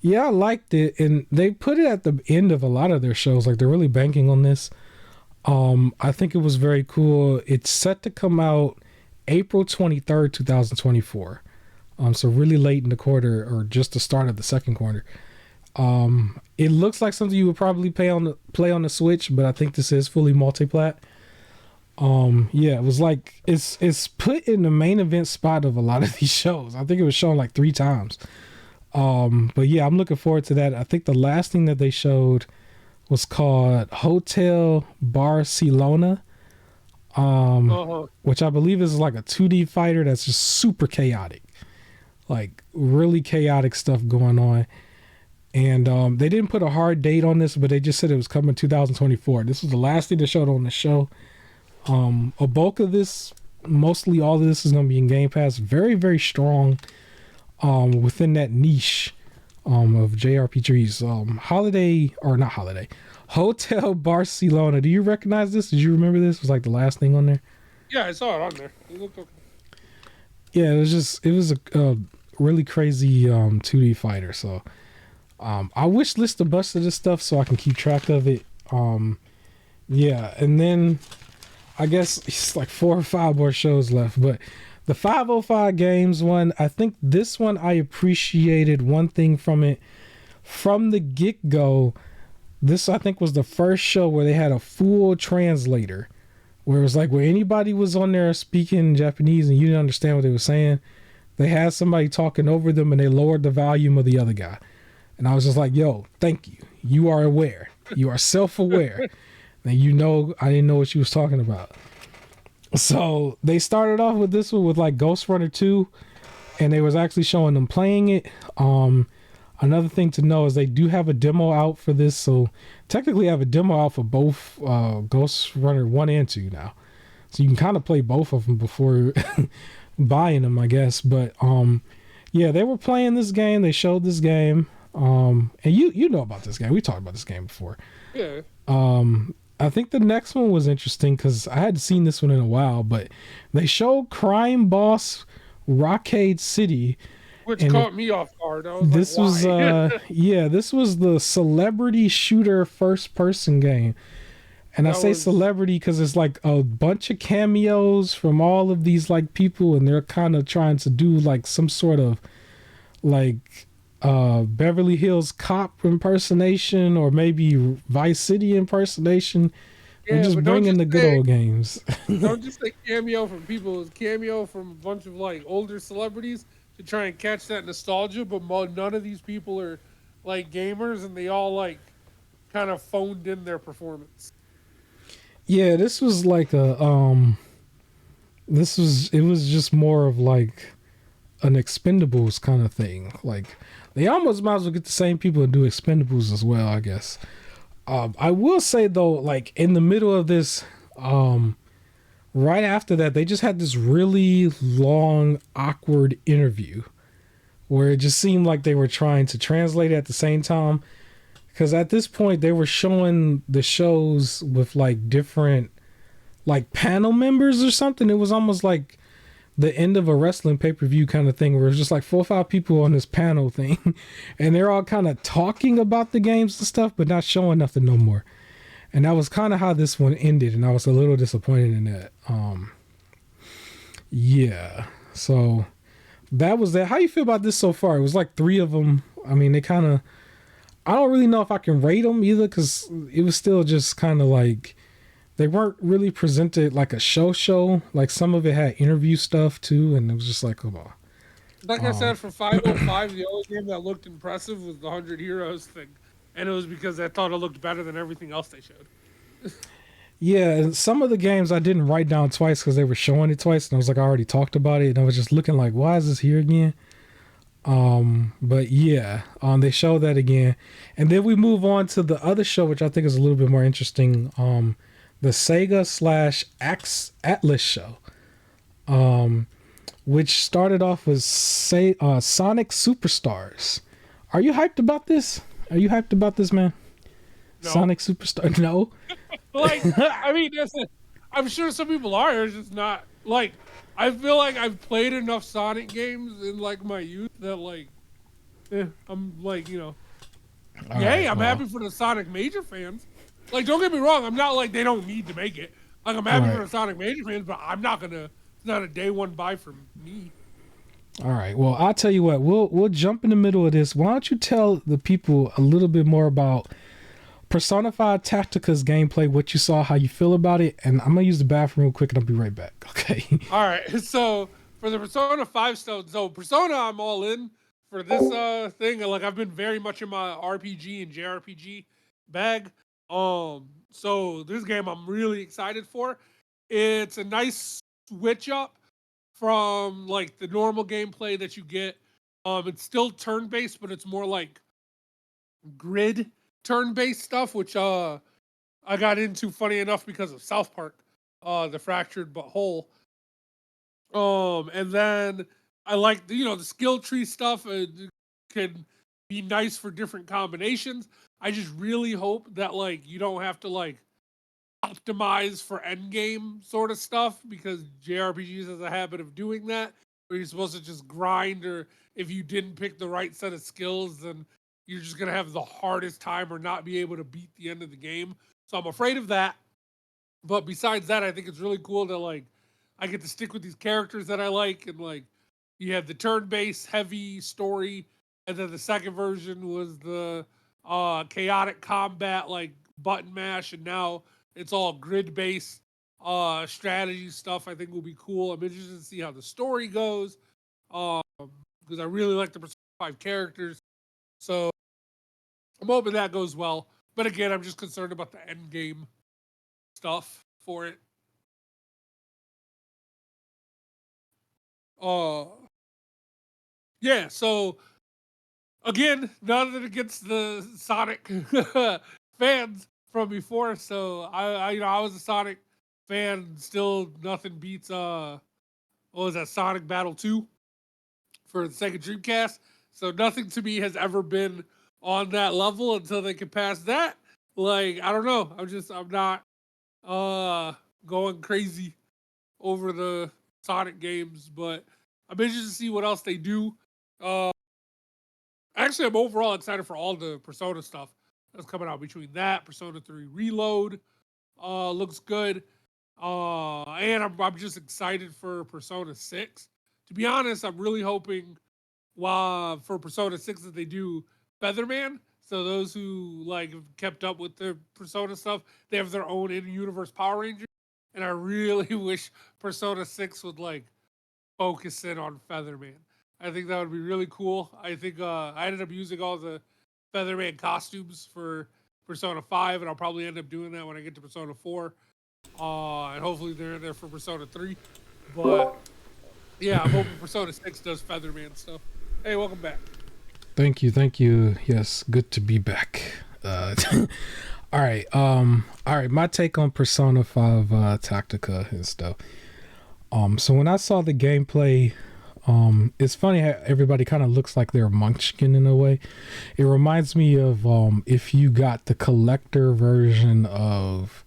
Yeah, I liked it, and they put it at the end of a lot of their shows. Like they're really banking on this. I think it was very cool. It's set to come out April 23rd, 2024. So really late in the quarter, or just the start of the second quarter. It looks like something you would probably play on the Switch, but I think this is fully multiplat. Yeah, it was like it's put in the main event spot of a lot of these shows. I think it was shown like 3 times. But yeah, I'm looking forward to that. I think the last thing that they showed was called Hotel Barcelona, which I believe is like a 2D fighter that's just super chaotic, like really chaotic stuff going on. And they didn't put a hard date on this, but they just said it was coming 2024. This was the last thing they showed on the show. A bulk of this, mostly all of this, is going to be in Game Pass. Very, very strong within that niche of JRPGs. Holiday, or not Holiday, Hotel Barcelona. Do you recognize this? Did you remember this? It was like the last thing on there. Yeah, I saw it on there. It looked okay. Yeah, it was a really crazy 2D fighter. So I wish list a bunch of this stuff so I can keep track of it. Yeah, and then I guess it's like 4 or 5 more shows left, but the 505 games one, I think this one I appreciated one thing from it from the get-go. This I think was the first show where they had a full translator, where it was like where anybody was on there speaking Japanese and you didn't understand what they were saying, they had somebody talking over them and they lowered the volume of the other guy. And I was just like, yo, thank you. You are aware. You are self-aware. And you know, I didn't know what she was talking about. So they started off with this one with like Ghost Runner 2, and they was actually showing them playing it. Another thing to know is they do have a demo out for this. So technically I have a demo out for both Ghost Runner 1 and 2 now. So you can kind of play both of them before buying them, I guess. But yeah, they were playing this game. They showed this game. And you know about this game. We talked about this game before. Yeah. I think the next one was interesting because I hadn't seen this one in a while, but they showed Crime Boss Rockade City, Which caught me off guard. I was this like, was why? this was the celebrity shooter first person game. And I say celebrity because it's like a bunch of cameos from all of these like people, and they're kind of trying to do like some sort of like Beverly Hills Cop impersonation or maybe Vice City impersonation. Yeah, We're just bringing the good old games. Don't just say cameo from people. It's cameo from a bunch of like older celebrities to try and catch that nostalgia. But none of these people are like gamers, and they all like kind of phoned in their performance. Yeah, this was like a it was just more of like an Expendables kind of thing. Like they almost might as well get the same people to do Expendables as well, I guess. I will say though, like in the middle of this, right after that, they just had this really long, awkward interview where it just seemed like they were trying to translate it at the same time. Because at this point, they were showing the shows with like different, like panel members or something. It was almost like the end of a wrestling pay-per-view kind of thing where it's just like 4 or 5 people on this panel thing. And they're all kind of talking about the games and stuff, but not showing nothing no more. And that was kind of how this one ended. And I was a little disappointed in that. Yeah. So that was that. How you feel about this so far? It was like 3 of them. I mean, they kind of, I don't really know if I can rate them either because it was still just kind of like they weren't really presented like a show. Like some of it had interview stuff too, and it was just like, come on. Like I said, for 505, the only game that looked impressive was the 100 Heroes thing, and it was because I thought it looked better than everything else they showed. Yeah, and some of the games I didn't write down twice because they were showing it twice, and I was like, I already talked about it, and I was just looking like, why is this here again? But yeah, they show that again, and then we move on to the other show, which I think is a little bit more interesting. The Sega slash Atlas show, which started off with Sonic Superstars. Are you hyped about this? Are you hyped about this, man? No, Sonic Superstar? No. like I mean, I'm sure some people are. It's just not like I feel like I've played enough Sonic games in like my youth that like I'm like All hey, right. I'm Well. happy for the Sonic Major fans. Like, don't get me wrong, I'm not like they don't need to make it. Like, I'm happy for Right. the Sonic Major fans, but I'm not gonna. It's not a day one buy for me. All right. Well, I'll tell you what. We'll jump in the middle of this. Why don't you tell the people a little bit more about Persona 5 Tactica's gameplay, what you saw, how you feel about it, and I'm gonna use the bathroom real quick and I'll be right back. Okay. All right, so for the Persona 5 stuff, so Persona, I'm all in for this thing. Like, I've been very much in my RPG and JRPG bag. So this game I'm really excited for. It's a nice switch up from like the normal gameplay that you get. It's still turn based, but it's more like grid turn based stuff, which I got into funny enough because of South Park, the Fractured But Whole. And then I like the skill tree stuff. It can be nice for different combinations. I just really hope that like you don't have to like optimize for end game sort of stuff because JRPGs has a habit of doing that where you're supposed to just grind, or if you didn't pick the right set of skills then you're just going to have the hardest time or not be able to beat the end of the game. So I'm afraid of that. But besides that, I think it's really cool that like I get to stick with these characters that I like, and like you have the turn-based heavy story, and then the second version was the chaotic combat like button mash, and now it's all grid-based strategy stuff. I think will be cool. I'm interested to see how the story goes. Because I really like the Persona 5 characters. So I'm hoping that goes well. But again, I'm just concerned about the end game stuff for it. Uh yeah, so again, nothing against the Sonic fans from before. So I was a Sonic fan. Still nothing beats what was that, Sonic Battle 2 for the Sega Dreamcast. So nothing to me has ever been on that level until they can pass that. Like, I don't know. I'm not uh going crazy over the Sonic games, but I'm interested to see what else they do. Uh, Actually, I'm overall excited for all the Persona stuff that's coming out between that Persona 3 Reload. Looks good. And I'm just excited for Persona 6. To be honest, I'm really hoping for Persona 6 that they do Featherman. So those who like have kept up with the Persona stuff, they have their own in-universe Power Rangers. And I really wish Persona 6 would like focus in on Featherman. I think that would be really cool. I think I ended up using all the Featherman costumes for Persona 5, and I'll probably end up doing that when I get to Persona 4. And hopefully they're in there for Persona 3. But yeah, I'm hoping Persona 6 does Featherman stuff. Hey, welcome back. Thank you. Thank you. Yes, good to be back. All right. All right. My take on Persona 5 Tactica and stuff. So when I saw the gameplay, it's funny how everybody kind of looks like they're a munchkin in a way. It reminds me of if you got the collector version of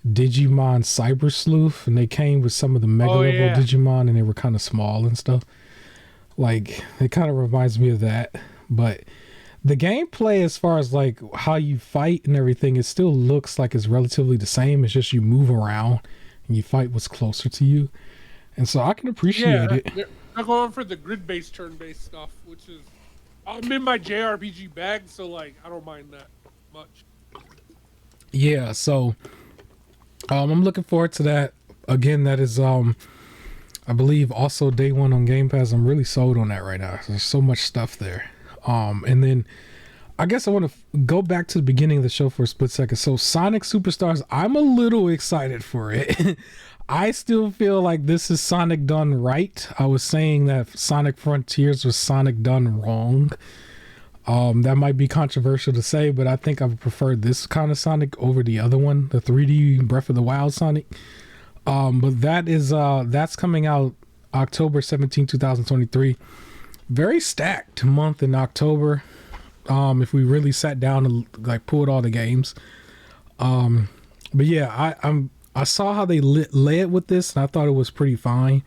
Digimon Cyber Sleuth, and they came with some of the mega level Digimon, and they were kind of small and stuff. Like, it kind of reminds me of that. But the gameplay, as far as like how you fight and everything, it still looks like it's relatively the same. It's just you move around and you fight what's closer to you. And so I can appreciate it. They're going for the grid-based, turn-based stuff, which is I'm in my JRPG bag, so like I don't mind that much. Yeah, so I'm looking forward to that. Again, that is a I believe also day one on Game Pass. I'm really sold on that right now. There's so much stuff there. And then I guess I want to go back to the beginning of the show for a split second. So Sonic Superstars, I'm a little excited for it. I still feel like this is Sonic done right. I was saying that Sonic Frontiers was Sonic done wrong. That might be controversial to say, but I think I would prefer this kind of Sonic over the other one, the 3D Breath of the Wild Sonic. But that's coming out October 17, 2023. Very stacked month in October. If we really sat down and like pulled all the games. But yeah, I saw how they lay it with this, and I thought it was pretty fine.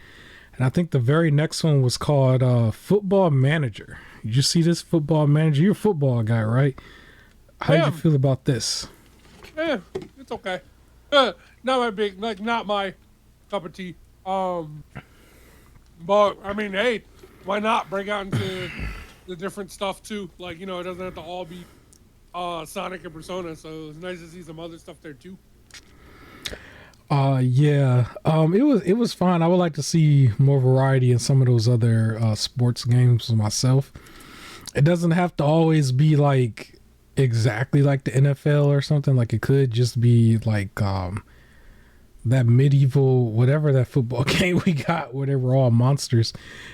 And I think the very next one was called Football Manager. Did you see this Football Manager? You're a football guy, right? How do you feel about this? Yeah, it's okay. Not my cup of tea. But I mean, hey, why not break out into the different stuff too? Like, it doesn't have to all be Sonic and Persona. So it's nice to see some other stuff there too. Yeah. It was fine. I would like to see more variety in some of those other sports games myself. It doesn't have to always be like exactly like the NFL or something. Like it could just be like that medieval whatever that football game we got where they were all monsters.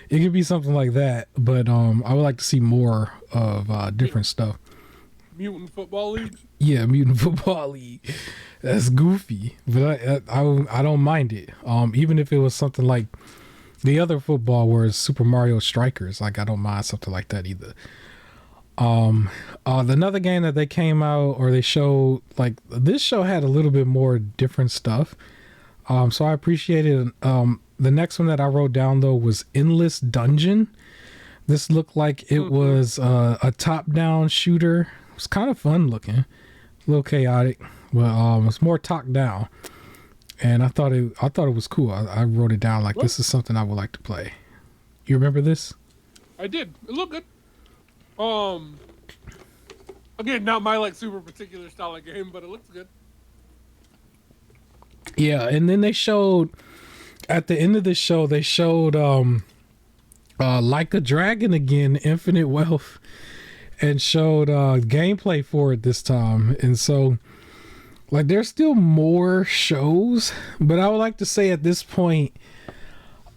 It could be something like that. But I would like to see more of different stuff. Mutant Football League? Yeah, Mutant Football League. That's goofy, but I don't mind it. Even if it was something like the other football where it's Super Mario Strikers, like I don't mind something like that either. Another game that they came out or they showed, like this show had a little bit more different stuff. So I appreciate it. The next one that I wrote down though was Endless Dungeon. This looked like it was a top-down shooter. It was kind of fun looking, a little chaotic. Well, it's more top down, and I thought it was cool. I wrote it down like this is something I would like to play. You remember this? I did. It looked good. Again, not my like super particular style of game, but it looks good. Yeah, and then they showed at the end of the show they showed Like a Dragon again, Infinite Wealth, and showed gameplay for it this time, and so. Like, there's still more shows, but I would like to say at this point,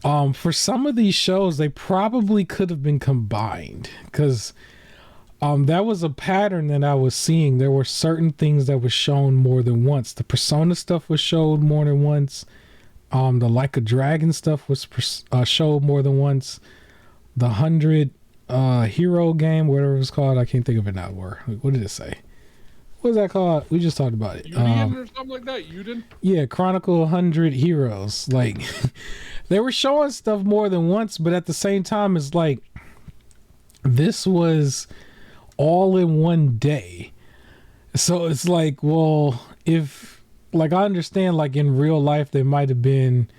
for some of these shows, they probably could have been combined because that was a pattern that I was seeing. There were certain things that were shown more than once. The Persona stuff was showed more than once. The Like a Dragon stuff was showed more than once. The 100 Hero game, whatever it was called, I can't think of it now. What did it say? What was that called? We just talked about it. Uden or something like that? Uden? Yeah, Chronicle 100 Heroes. Like, they were showing stuff more than once, but at the same time, it's like, this was all in one day. So it's like, well, if, like, I understand, like, in real life, they might have been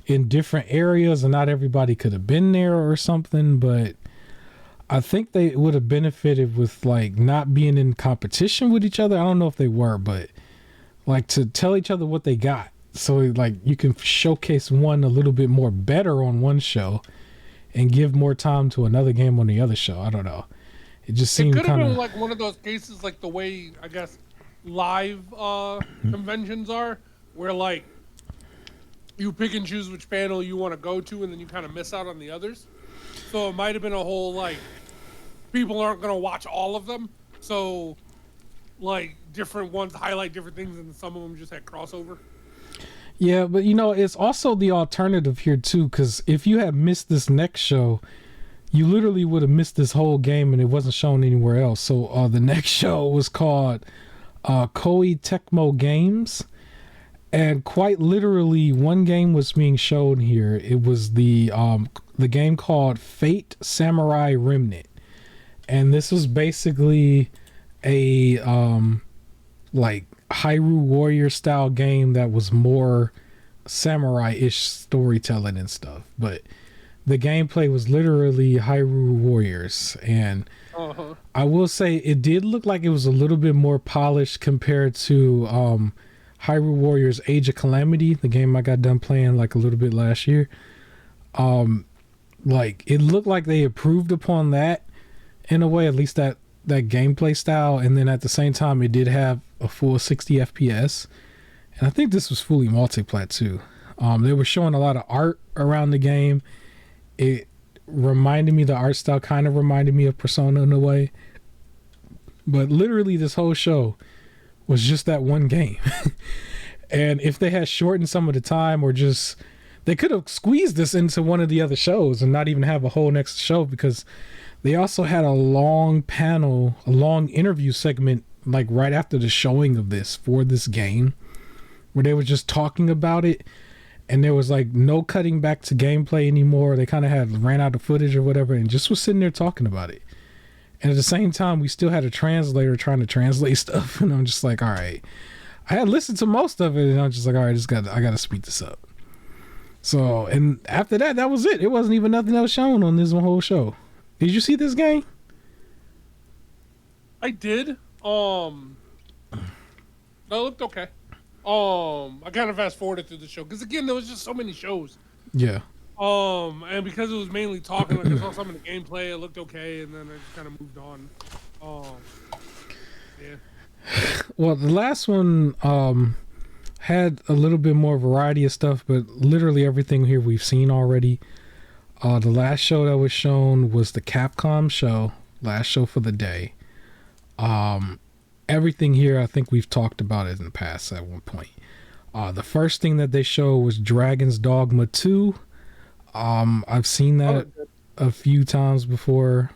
in different areas and not everybody could have been there or something, but I think they would have benefited with like not being in competition with each other. I don't know if they were, but like to tell each other what they got. So like you can showcase one a little bit more better on one show and give more time to another game on the other show. I don't know. It just seemed kind of... It could have been like one of those cases like the way, I guess, live conventions are, where like you pick and choose which panel you want to go to and then you kind of miss out on the others. So it might have been a whole, like, people aren't going to watch all of them. So, like, different ones highlight different things and some of them just had crossover. Yeah, but, it's also the alternative here, too, because if you had missed this next show, you literally would have missed this whole game and it wasn't shown anywhere else. So, the next show was called Koei Tecmo Games. And quite literally, one game was being shown here. It was the game called Fate Samurai Remnant. And this was basically a like Hyrule Warrior style game that was more samurai-ish storytelling and stuff. But the gameplay was literally Hyrule Warriors. And I will say it did look like it was a little bit more polished compared to Hyrule Warriors Age of Calamity, the game I got done playing like a little bit last year. Like it looked like they improved upon that in a way, at least that gameplay style, and then at the same time it did have a full 60 FPS, and I think this was fully multiplat too. They were showing a lot of art around the game. It reminded me, the art style kind of reminded me of Persona in a way, but literally this whole show was just that one game. And if they had shortened some of the time, or just, they could have squeezed this into one of the other shows and not even have a whole next show, because they also had a long panel, a long interview segment, like right after the showing of this for this game, where they were just talking about it, and there was like no cutting back to gameplay anymore. They kind of had ran out of footage or whatever, and just was sitting there talking about it. And at the same time, we still had a translator trying to translate stuff, and I'm just like, all right. I had listened to most of it, and I'm just like, all right, I gotta speed this up. So, and after that, that was it. It wasn't even nothing else shown on this whole show. Did you see this game? I did. No, it looked okay. I kind of fast forwarded through the show because again, there was just so many shows. Yeah. And because it was mainly talking, like I saw some of the gameplay, it looked okay, and then I just kind of moved on. Yeah. Well, the last one had a little bit more variety of stuff, but literally everything here we've seen already. The last show that was shown was the Capcom show, last show for the day. Everything here, I think we've talked about it in the past at one point. The first thing that they showed was Dragon's Dogma 2. I've seen that a few times before.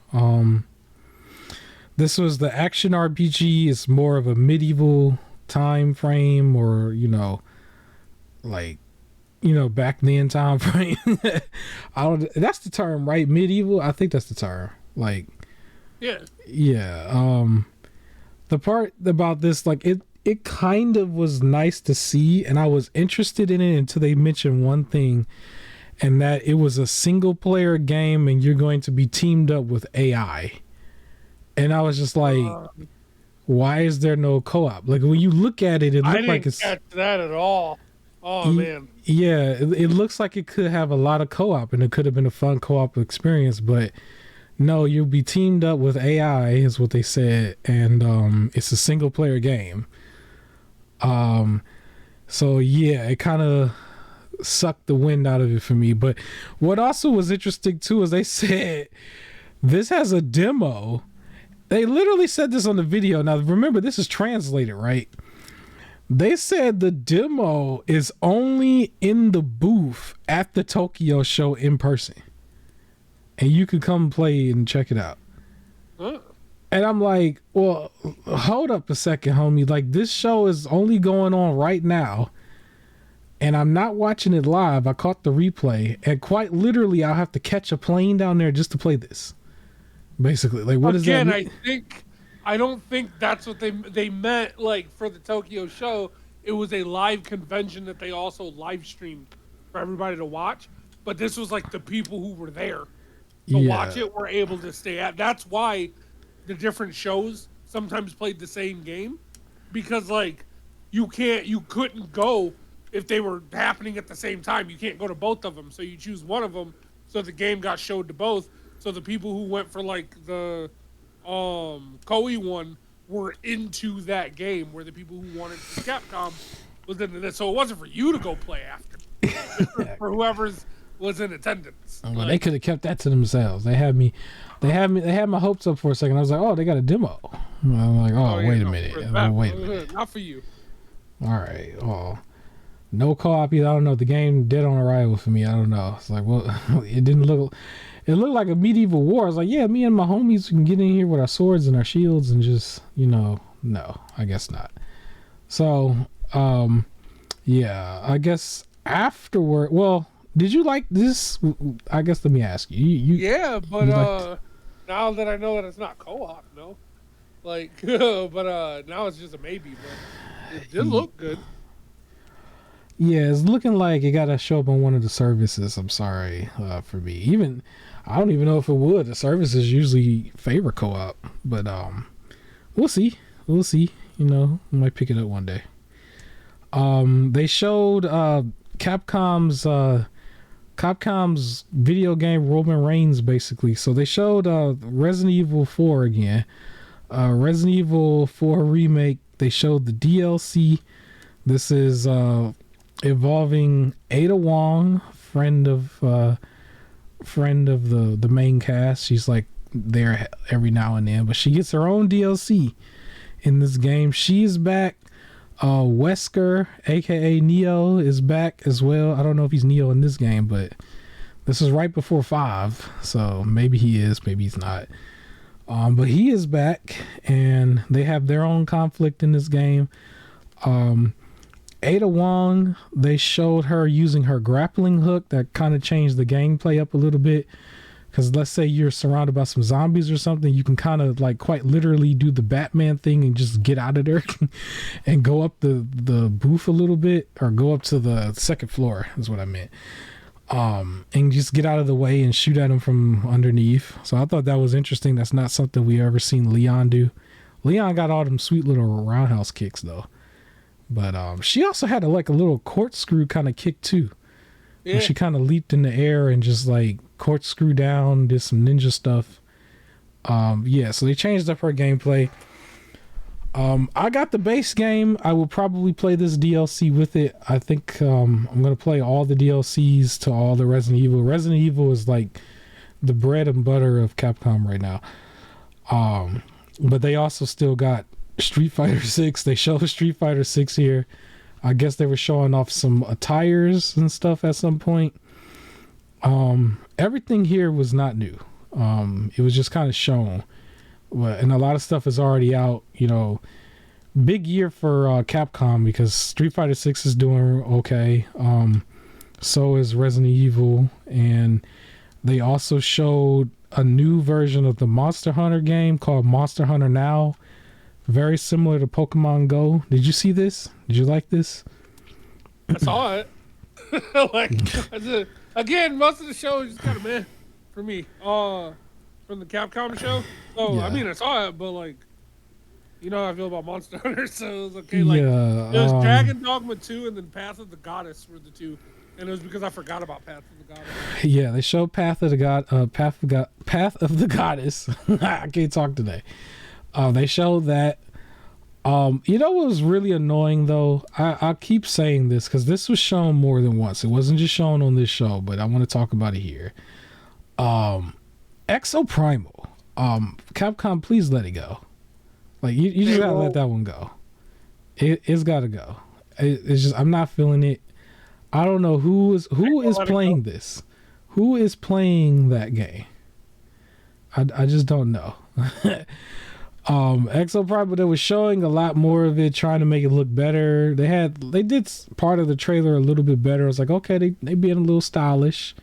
This was the action RPG. It's more of a medieval time frame, or back then time frame. That's the term, right? Medieval. I think that's the term. Like, yeah. The part about this, like, it kind of was nice to see, and I was interested in it until they mentioned one thing, and that it was a single player game, and you're going to be teamed up with AI. And I was just like, why is there no co-op? Like, when you look at it, it looked like it's... I didn't catch that at all. Oh, man. Yeah, it looks like it could have a lot of co-op, and it could have been a fun co-op experience, but no, you'll be teamed up with AI, is what they said, and it's a single-player game. So, yeah, it kind of sucked the wind out of it for me. But what also was interesting, too, is they said this has a demo. They literally said this on the video. Now, remember, this is translated, right? They said the demo is only in the booth at the Tokyo show in person. And you could come play and check it out. Huh. And I'm like, well, hold up a second, homie. Like, this show is only going on right now. And I'm not watching it live. I caught the replay. And quite literally, I'll have to catch a plane down there just to play this. Basically, like, what does that mean? I don't think that's what they meant. Like, for the Tokyo show, it was a live convention that they also live streamed for everybody to watch. But this was like the people who were there to watch it were able to stay at. That's why the different shows sometimes played the same game, because like you couldn't go if they were happening at the same time. You can't go to both of them, so you choose one of them. So the game got showed to both. So the people who went for like the Koei one were into that game, where the people who wanted Capcom was into this. So it wasn't for you to go play after, for whoever's was in attendance. Well, they could have kept that to themselves. They had my hopes up for a second. I was like, oh, they got a demo. I'm like, wait a minute. Wait a minute. Not for you. All right. Oh, no co-op either. I don't know. The game dead on arrival for me. I don't know. It's like, well, it didn't look. It looked like a medieval war. I was like, yeah, me and my homies can get in here with our swords and our shields and just, no, I guess not. So, yeah, I guess afterward, well, did you like this? I guess let me ask you. Yeah, but now that I know that it's not co-op, no. Like, but now it's just a maybe, but it did look good. Yeah, it's looking like it got to show up on one of the services. I'm sorry for me. I don't even know if it would. The services usually favor co-op, but we'll see. We might pick it up one day. They showed Capcom's Capcom's video game Roman Reigns, basically. So they showed Resident Evil 4 again. Resident Evil 4 remake. They showed the DLC. This is involving Ada Wong, friend of the main cast. She's like there every now and then, but she gets her own DLC in this game. She's back. Wesker, aka Neo, is back as well. I don't know if he's Neo in this game, but this is right before 5, so maybe he is, maybe he's not. But he is back, and they have their own conflict in this game. Ada Wong, they showed her using her grappling hook. That kind of changed the gameplay up a little bit. Because let's say you're surrounded by some zombies or something, you can kind of like quite literally do the Batman thing and just get out of there and go up the booth a little bit, or go up to the second floor is what I meant. And just get out of the way and shoot at them from underneath. So I thought that was interesting. That's not something we ever seen Leon do. Leon got all them sweet little roundhouse kicks though. But she also had a little corkscrew kind of kick too. Yeah. Where she kind of leaped in the air and just like corkscrew down, did some ninja stuff. So they changed up her gameplay. I got the base game. I will probably play this DLC with it. I think I'm going to play all the DLCs to all the Resident Evil. Resident Evil is like the bread and butter of Capcom right now. But they also still got Street Fighter 6. They show Street Fighter 6 here. I guess they were showing off some attires and stuff at some point. Everything here was not new. It was just kind of shown. And a lot of stuff is already out. You know, big year for Capcom because Street Fighter 6 is doing okay. So is Resident Evil. And they also showed a new version of the Monster Hunter game called Monster Hunter Now. Very similar to Pokemon Go. Did you see this? Did you like this? I saw it. Again, most of the show is just kind of meh for me. From the Capcom show. So yeah. I mean, I saw it, but like, you know how I feel about Monster Hunter, so it was okay. Like, it was Dragon Dogma 2 and then Path of the Goddess were the two, and it was because I forgot about Path of the Goddess. Yeah, they showed Path of the Goddess. I can't talk today. They showed that. You know what was really annoying though? I keep saying this because this was shown more than once. It wasn't just shown on this show, but I want to talk about it here. Exoprimal. Capcom, please let it go. Like you just gotta let that one go. It's gotta go. It's just I'm not feeling it. I don't know who is playing this. Who is playing that game? I just don't know. Exoprimal, they was showing a lot more of it, trying to make it look better. They did part of the trailer a little bit better. I was like, okay, they being a little stylish,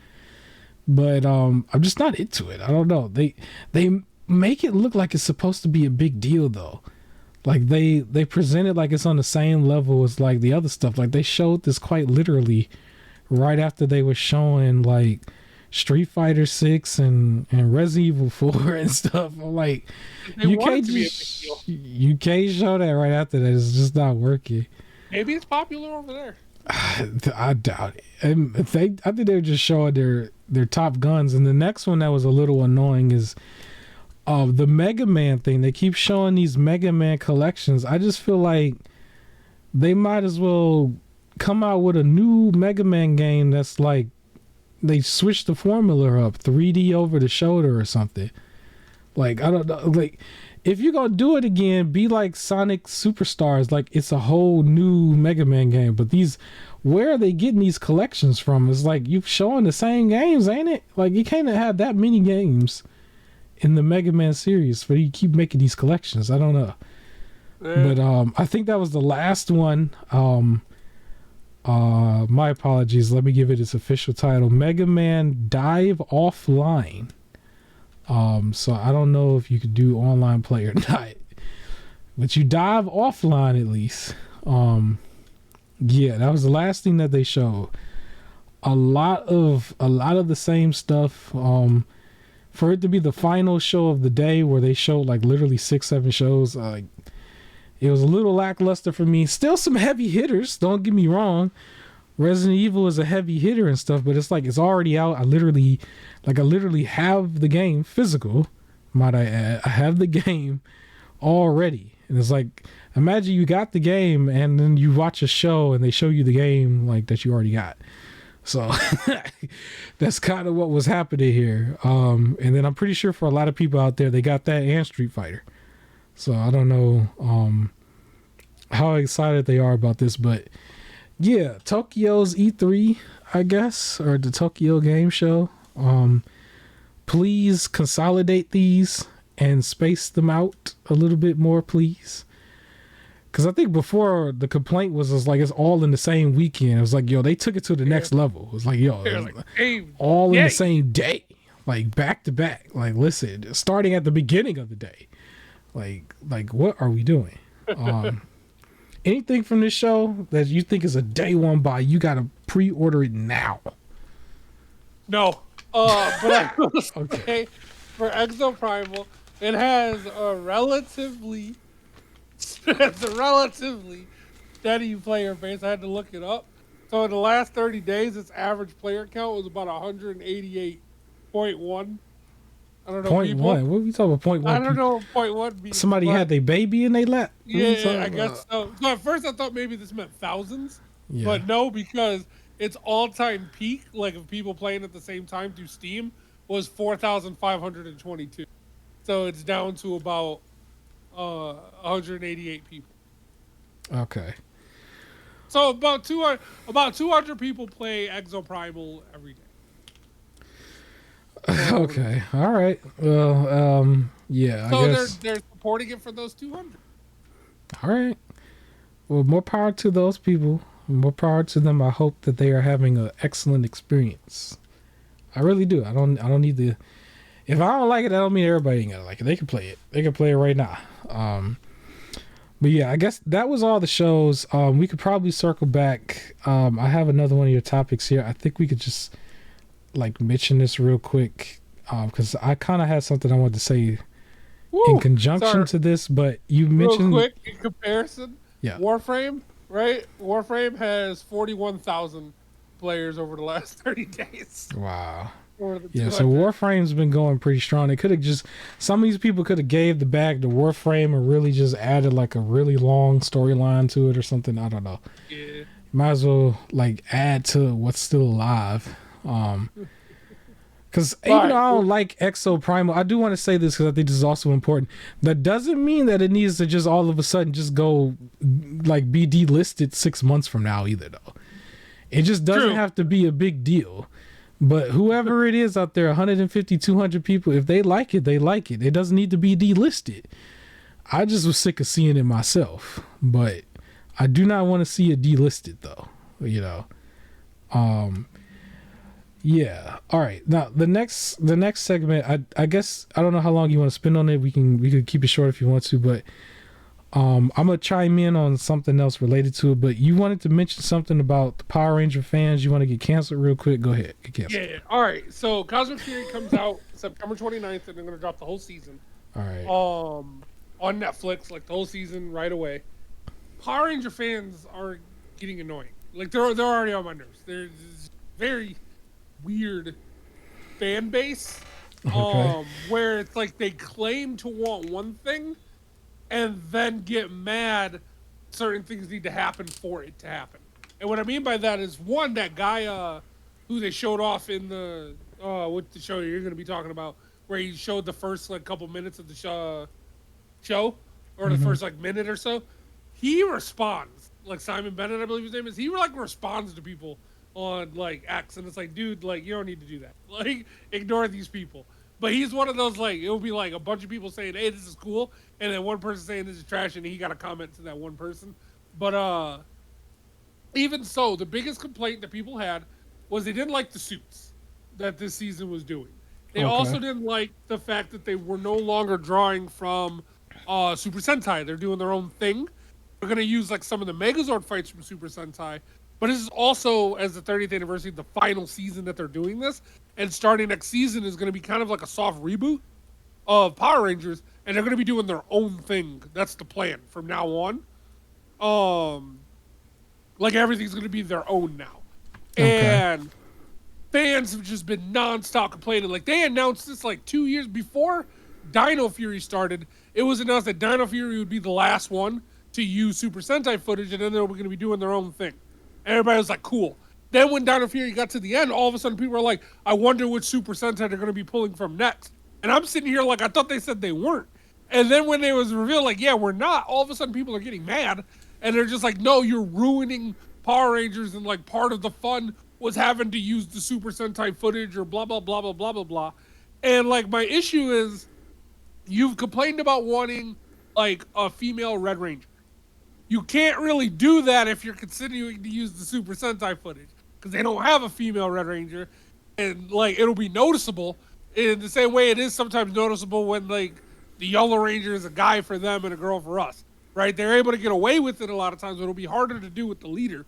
but I'm just not into it. I don't know. They make it look like it's supposed to be a big deal though. Like they present it like it's on the same level as like the other stuff. Like they showed this quite literally right after they were showing like Street Fighter 6 and Resident Evil 4 and stuff. I'm like, you can't show that right after that. It's just not working. Maybe it's popular over there. I doubt it. I think they were just showing their top guns. And the next one that was a little annoying is the Mega Man thing. They keep showing these Mega Man collections. I just feel like they might as well come out with a new Mega Man game that's like they switched the formula up, 3D over the shoulder or something. Like, I don't know. Like, if you're gonna do it again, be like Sonic Superstars. Like, it's a whole new Mega Man game. But where are they getting these collections from? It's like you're showing the same games, ain't it? Like, you can't have that many games in the Mega Man series, but you keep making these collections. I don't know. But I think that was the last one. My apologies. Let me give it its official title: Mega Man Dive Offline. So I don't know if you could do online play or not, but you dive offline at least. Yeah, that was the last thing that they showed. A lot of the same stuff. For it to be the final show of the day, where they showed like literally 6-7 shows, it was a little lackluster for me. Still some heavy hitters, don't get me wrong. Resident Evil is a heavy hitter and stuff, but it's like it's already out. I literally have the game physical, might I add. I have the game already. And it's like, imagine you got the game and then you watch a show and they show you the game like that you already got. So that's kind of what was happening here. And then I'm pretty sure for a lot of people out there, they got that and Street Fighter. So I don't know how excited they are about this, but yeah, Tokyo's E3, I guess, or the Tokyo Game Show. Please consolidate these and space them out a little bit more, please. Because I think before the complaint was like it's all in the same weekend. It was like, yo, they took it to the next level. It was like, yo, it was like, hey, all in the same day, like back to back. Like, listen, starting at the beginning of the day. Like what are we doing? Anything from this show that you think is a day one buy, you gotta pre-order it now. No, but I will say for Exoprimal, it has a relatively steady player base. I had to look it up. So in the last 30 days, its average player count was about 188.1. I don't know. Point one. What are we talking about? Point one. I don't know what point one means. Somebody had their baby in their lap. Yeah, I guess so. So at first I thought maybe this meant thousands, but no, because its all-time peak, like of people playing at the same time through Steam, was 4,522. So it's down to about 188 people. Okay. So about 200 people play Exoprimal every day. Okay. All right. Well, yeah. So I guess they're supporting it for those 200. All right. Well, more power to those people. More power to them. I hope that they are having an excellent experience. I really do. I don't need the. If I don't like it, that don't mean everybody ain't gotta like it. They can play it. They can play it right now. But yeah, I guess that was all the shows. We could probably circle back. I have another one of your topics here. I think we could just like mention this real quick because I kind of had something I wanted to say in conjunction to this, but you mentioned real quick in comparison. Yeah, Warframe, right? Warframe has 41,000 players over the last 30 days. Wow. Yeah, so Warframe's been going pretty strong. They could have just some of these people could have gave the bag to Warframe and really just added like a really long storyline to it or something. I don't know. Yeah. Might as well like add to what's still alive. Because even though I don't like Exoprimal, I do want to say this because I think this is also important. That doesn't mean that it needs to just all of a sudden just go like be delisted 6 months from now either, though. It just doesn't have to be a big deal. But whoever it is out there, 150, 200 people, if they like it, they like it. It doesn't need to be delisted. I just was sick of seeing it myself. But I do not want to see it delisted, though. You know. Yeah. All right. Now the next segment, I guess I don't know how long you want to spend on it. We could keep it short if you want to, but I'm gonna chime in on something else related to it. But you wanted to mention something about the Power Ranger fans. You want to get canceled real quick? Go ahead. Get canceled. Yeah. All right. So Cosmic Fury comes out September 29th, and they're gonna drop the whole season. All right. On Netflix, like the whole season right away. Power Ranger fans are getting annoying. Like they're already on my nerves. They're very weird fan base. Where it's like they claim to want one thing and then get mad certain things need to happen for it to happen. And what I mean by that is, one, that guy who they showed off in the what the show you're going to be talking about, where he showed the first like couple minutes of the show or the first like minute or so, he responds, like Simon Bennett, I believe his name is, he like responds to people on like X, and it's like, dude, like you don't need to do that. Like ignore these people. But he's one of those, like, it'll be like a bunch of people saying, hey, this is cool, and then one person saying this is trash, and he got a comment to that one person. But even so, the biggest complaint that people had was they didn't like the suits that this season was doing. They also didn't like the fact that they were no longer drawing from Super Sentai. They're doing their own thing. They're going to use like some of the Megazord fights from Super Sentai. But this is also, as the 30th anniversary, the final season that they're doing this. And starting next season is going to be kind of like a soft reboot of Power Rangers. And they're going to be doing their own thing. That's the plan from now on. Like everything's going to be their own now. Okay. And fans have just been nonstop complaining. Like, they announced this like 2 years before Dino Fury started. It was announced that Dino Fury would be the last one to use Super Sentai footage, and then they were going to be doing their own thing. And everybody was like, cool. Then when Dino Fury got to the end, all of a sudden people were like, I wonder which Super Sentai they're going to be pulling from next. And I'm sitting here like, I thought they said they weren't. And then when it was revealed, like, yeah, we're not, all of a sudden people are getting mad. And they're just like, no, you're ruining Power Rangers, and like part of the fun was having to use the Super Sentai footage or blah, blah, blah, blah, blah, blah, blah. And like, my issue is, you've complained about wanting like a female Red Ranger. You can't really do that if you're continuing to use the Super Sentai footage, because they don't have a female Red Ranger, and like, it'll be noticeable in the same way it is sometimes noticeable when like the Yellow Ranger is a guy for them and a girl for us, right? They're able to get away with it a lot of times, but it'll be harder to do with the leader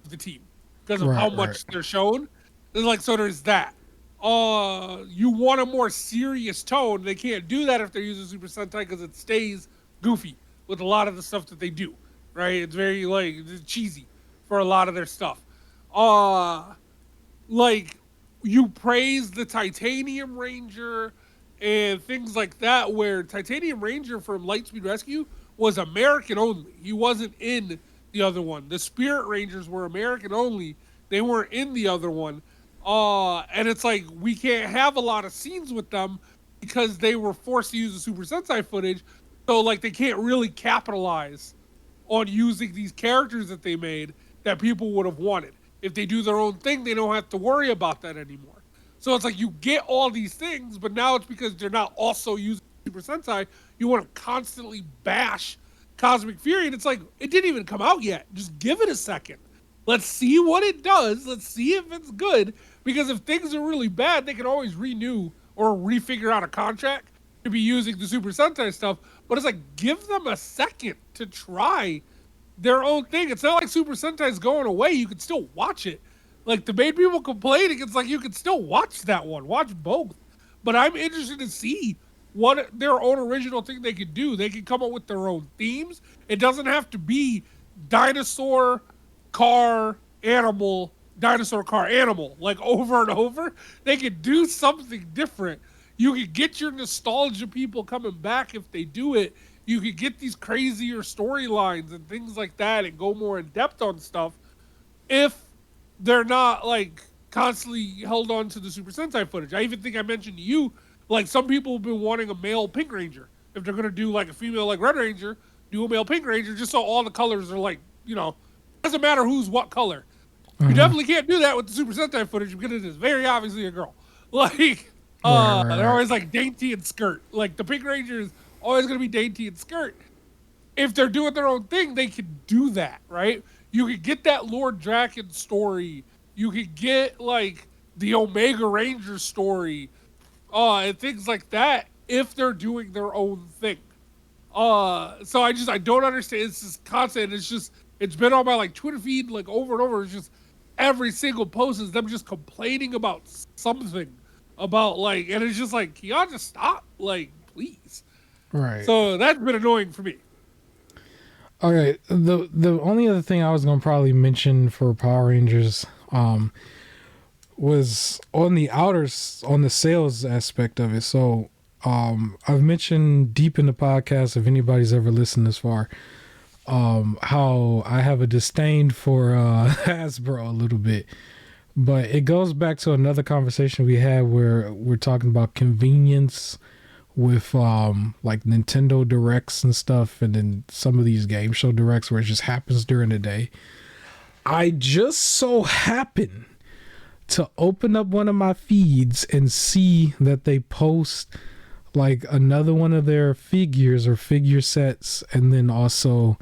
of the team because of how much they're shown. And like, so there's that. You want a more serious tone. They can't do that if they're using Super Sentai, because it stays goofy with a lot of the stuff that they do, right? It's very like, it's cheesy for a lot of their stuff. Like, you praise the Titanium Ranger and things like that, where Titanium Ranger from Lightspeed Rescue was American only. He wasn't in the other one. The Spirit Rangers were American only. They weren't in the other one. And it's like, we can't have a lot of scenes with them because they were forced to use the Super Sentai footage. So like, they can't really capitalize on using these characters that they made that people would have wanted. If they do their own thing, they don't have to worry about that anymore. So it's like, you get all these things, but now it's because they're not also using Super Sentai. You want to constantly bash Cosmic Fury, and it's like, it didn't even come out yet. Just give it a second. Let's see what it does. Let's see if it's good. Because if things are really bad, they can always renew or refigure out a contract to be using the Super Sentai stuff. But it's like, give them a second to try their own thing. It's not like Super Sentai's going away. You can still watch it. Like, the main people complaining, it's like, you can still watch that one. Watch both. But I'm interested to see what their own original thing they could do. They can come up with their own themes. It doesn't have to be dinosaur, car, animal, dinosaur, car, animal, like over and over. They could do something different. You could get your nostalgia people coming back if they do it. You could get these crazier storylines and things like that and go more in depth on stuff if they're not like constantly held on to the Super Sentai footage. I even think I mentioned to you, like, some people have been wanting a male Pink Ranger. If they're going to do like a female like Red Ranger, do a male Pink Ranger, just so all the colors are like, you know, doesn't matter who's what color. You definitely can't do that with the Super Sentai footage because it is very obviously a girl. Like, they're always like dainty and skirt. Like, the Pink Ranger is always going to be dainty and skirt. If they're doing their own thing, they can do that, right? You could get that Lord Draken story. You could get like the Omega Ranger story, and things like that if they're doing their own thing. So I don't understand. It's just constant. It's been on my like Twitter feed like over and over. It's just every single post is them just complaining about something about like, and it's just like, can y'all just stop? Like, please. Right. So that's been annoying for me. Okay. The only other thing I was gonna probably mention for Power Rangers, was on the sales aspect of it. So, I've mentioned deep in the podcast, if anybody's ever listened this far, how I have a disdain for Hasbro a little bit, but it goes back to another conversation we had where we're talking about convenience with like Nintendo Directs and stuff, and then some of these game show directs where it just happens during the day. I just so happen to open up one of my feeds and see that they post like another one of their figures or figure sets, and then also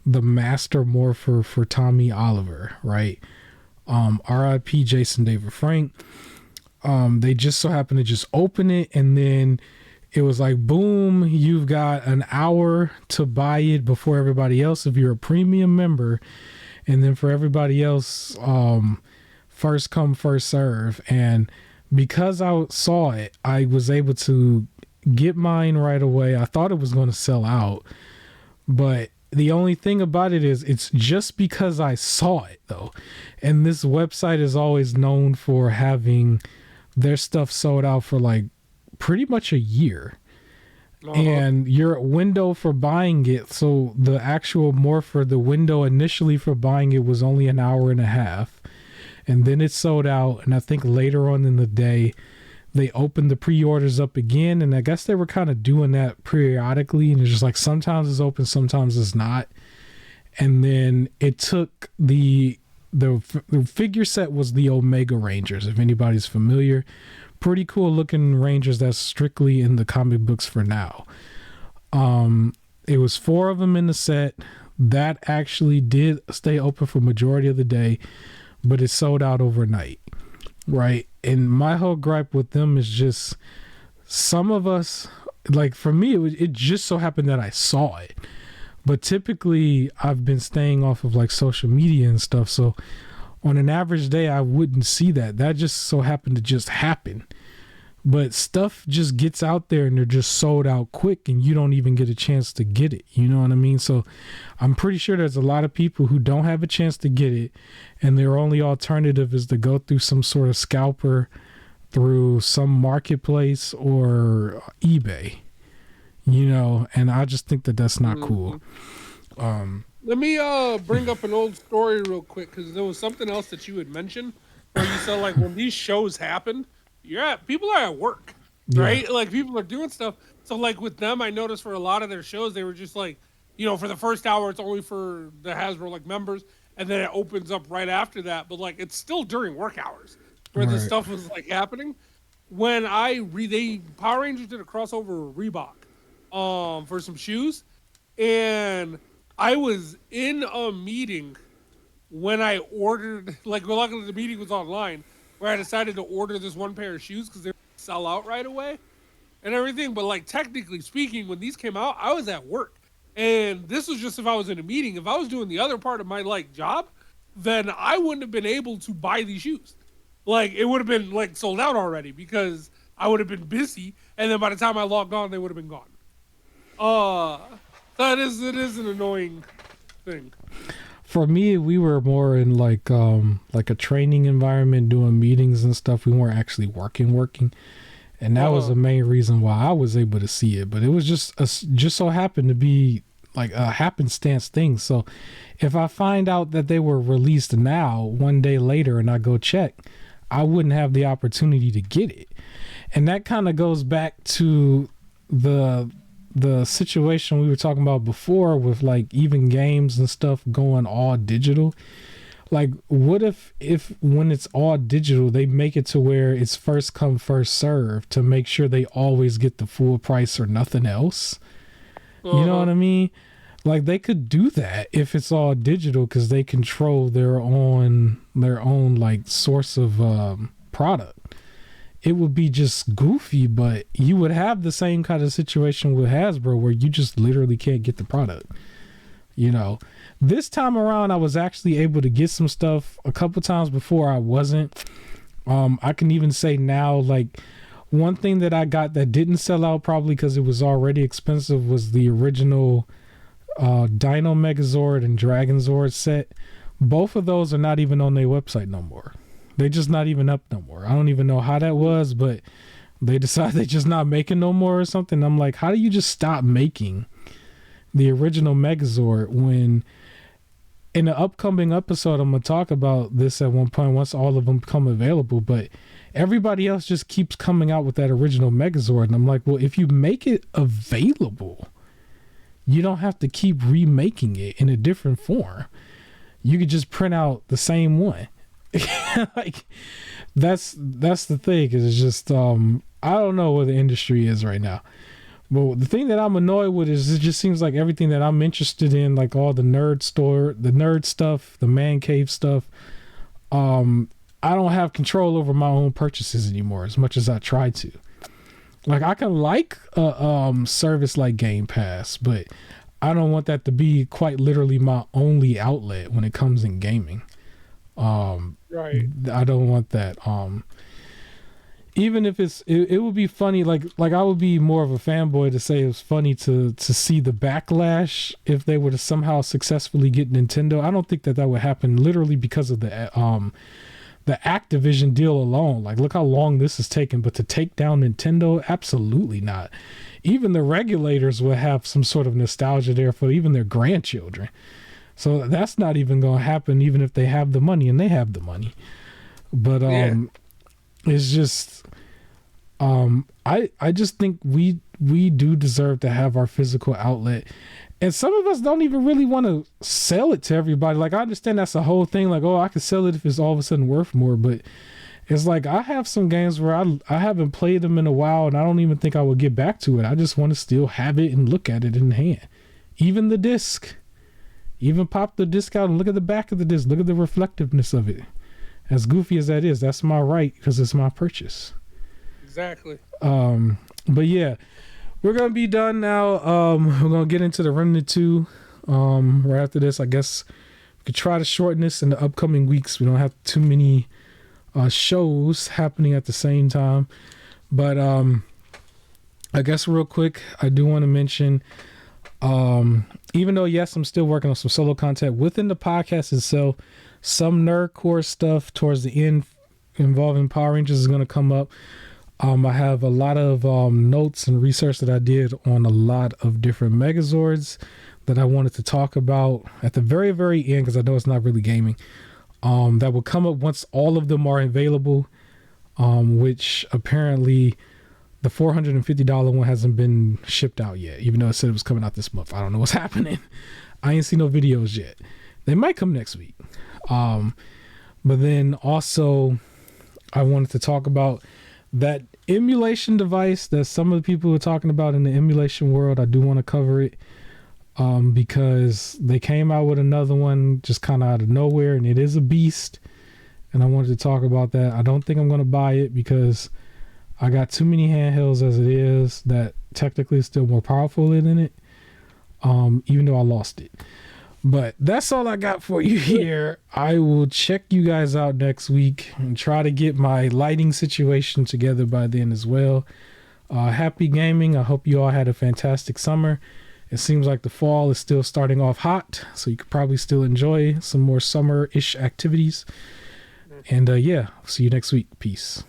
the Master Morpher for Tommy Oliver, right? R.I.P. Jason David Frank. They just so happened to just open it, and then it was like, boom, you've got an hour to buy it before everybody else if you're a premium member, and then for everybody else, first come, first serve. And because I saw it, I was able to get mine right away. I thought it was going to sell out, but The only thing about it is it's just because I saw it though. And this website is always known for having their stuff sold out for like pretty much a year. And your window for buying it, so the actual morpher, the window initially for buying it was only an hour and a half. And then it sold out. And I think later on in the day, they opened the pre-orders up again. And I guess they were kind of doing that periodically. And it's just like sometimes it's open, sometimes it's not. And then it took the figure set was the Omega Rangers, if anybody's familiar. Pretty cool looking Rangers that's strictly in the comic books for now. It was 4 of them in the set. That actually did stay open for majority of the day, but it sold out overnight, right? And my whole gripe with them is just some of us, like for me, it just so happened that I saw it. But typically I've been staying off of like social media and stuff, so on an average day, I wouldn't see that. That just so happened to just happen. But stuff just gets out there and they're just sold out quick and you don't even get a chance to get it. You know what I mean? So I'm pretty sure there's a lot of people who don't have a chance to get it. And their only alternative is to go through some sort of scalper through some marketplace or eBay. You know, and I just think that that's not cool. Let me bring up an old story real quick, because there was something else that you had mentioned where you said like when these shows happen, people are at work, right? Yeah. Like people are doing stuff. So like with them, I noticed for a lot of their shows, they were just like, you know, for the first hour, it's only for the Hasbro like members, and then it opens up right after that. But like it's still during work hours where this stuff was like happening. When Power Rangers did a crossover with Reebok for some shoes, and I was in a meeting when I ordered, like, well, luckily the meeting was online, where I decided to order this one pair of shoes because they sell out right away and everything. But, like, technically speaking, when these came out, I was at work. And this was just if I was in a meeting. If I was doing the other part of my, like, job, then I wouldn't have been able to buy these shoes. Like, it would have been, like, sold out already because I would have been busy. And then by the time I logged on, they would have been gone. It is an annoying thing. For me, we were more in like a training environment, doing meetings and stuff. We weren't actually working, and that was the main reason why I was able to see it. But it was just so happened to be like a happenstance thing. So if I find out that they were released now, one day later, and I go check, I wouldn't have the opportunity to get it. And that kind of goes back to the situation we were talking about before with like even games and stuff going all digital. Like what if when it's all digital, they make it to where it's first come first serve to make sure they always get the full price or nothing else? You know what I mean? Like they could do that if it's all digital, because they control their own like source of product. It would be just goofy, but you would have the same kind of situation with Hasbro where you just literally can't get the product. You know, this time around, I was actually able to get some stuff. A couple times before I wasn't. I can even say now, like one thing that I got that didn't sell out probably because it was already expensive was the original Dino Megazord and Dragon Zord set. Both of those are not even on their website no more. They're just not even up no more. I don't even know how that was, but they decided they're just not making no more or something. I'm like, how do you just stop making the original Megazord when in the upcoming episode, I'm going to talk about this at one point once all of them become available, but everybody else just keeps coming out with that original Megazord. And I'm like, well, if you make it available, you don't have to keep remaking it in a different form. You could just print out the same one. Like that's the thing, is it's just I don't know where the industry is right now, but the thing that I'm annoyed with is it just seems like everything that I'm interested in, like all the nerd stuff, the man cave stuff, I don't have control over my own purchases anymore as much as I try to. Like I can like a service like Game Pass, but I don't want that to be quite literally my only outlet when it comes in gaming. Right. I don't want that. even if it would be funny. Like I would be more of a fanboy to say it was funny to see the backlash if they were to somehow successfully get Nintendo. I don't think that would happen literally because of the Activision deal alone. Like, look how long this has taken. But to take down Nintendo, absolutely not. Even the regulators will have some sort of nostalgia there for even their grandchildren. So that's not even going to happen, even if they have the money, and they have the money. But it's just, I just think we do deserve to have our physical outlet. And some of us don't even really want to sell it to everybody. Like, I understand that's the whole thing. Like, oh, I could sell it if it's all of a sudden worth more. But it's like, I have some games where I haven't played them in a while, and I don't even think I will get back to it. I just want to still have it and look at it in hand. Even the disc. Even pop the disc out and look at the back of the disc. Look at the reflectiveness of it. As goofy as that is, that's my right because it's my purchase. Exactly. But yeah. We're going to be done now. We're going to get into the Remnant 2 right after this. I guess we could try to shorten this in the upcoming weeks. We don't have too many shows happening at the same time. But I guess real quick, I do want to mention, even though, yes, I'm still working on some solo content within the podcast itself, some nerdcore stuff towards the end involving Power Rangers is going to come up. I have a lot of notes and research that I did on a lot of different Megazords that I wanted to talk about at the very, very end, because I know it's not really gaming. That will come up once all of them are available, which apparently the $450 one hasn't been shipped out yet, even though it said it was coming out this month. I don't know what's happening. I ain't seen no videos yet. They might come next week. But then also I wanted to talk about that emulation device that some of the people are talking about in the emulation world. I do want to cover it because they came out with another one just kind of out of nowhere, and it is a beast, and I wanted to talk about that. I don't think I'm going to buy it because I got too many handhelds as it is that technically is still more powerful than it, even though I lost it. But that's all I got for you here. I will check you guys out next week and try to get my lighting situation together by then as well. Happy gaming. I hope you all had a fantastic summer. It seems like the fall is still starting off hot, so you could probably still enjoy some more summer-ish activities. And yeah, see you next week. Peace.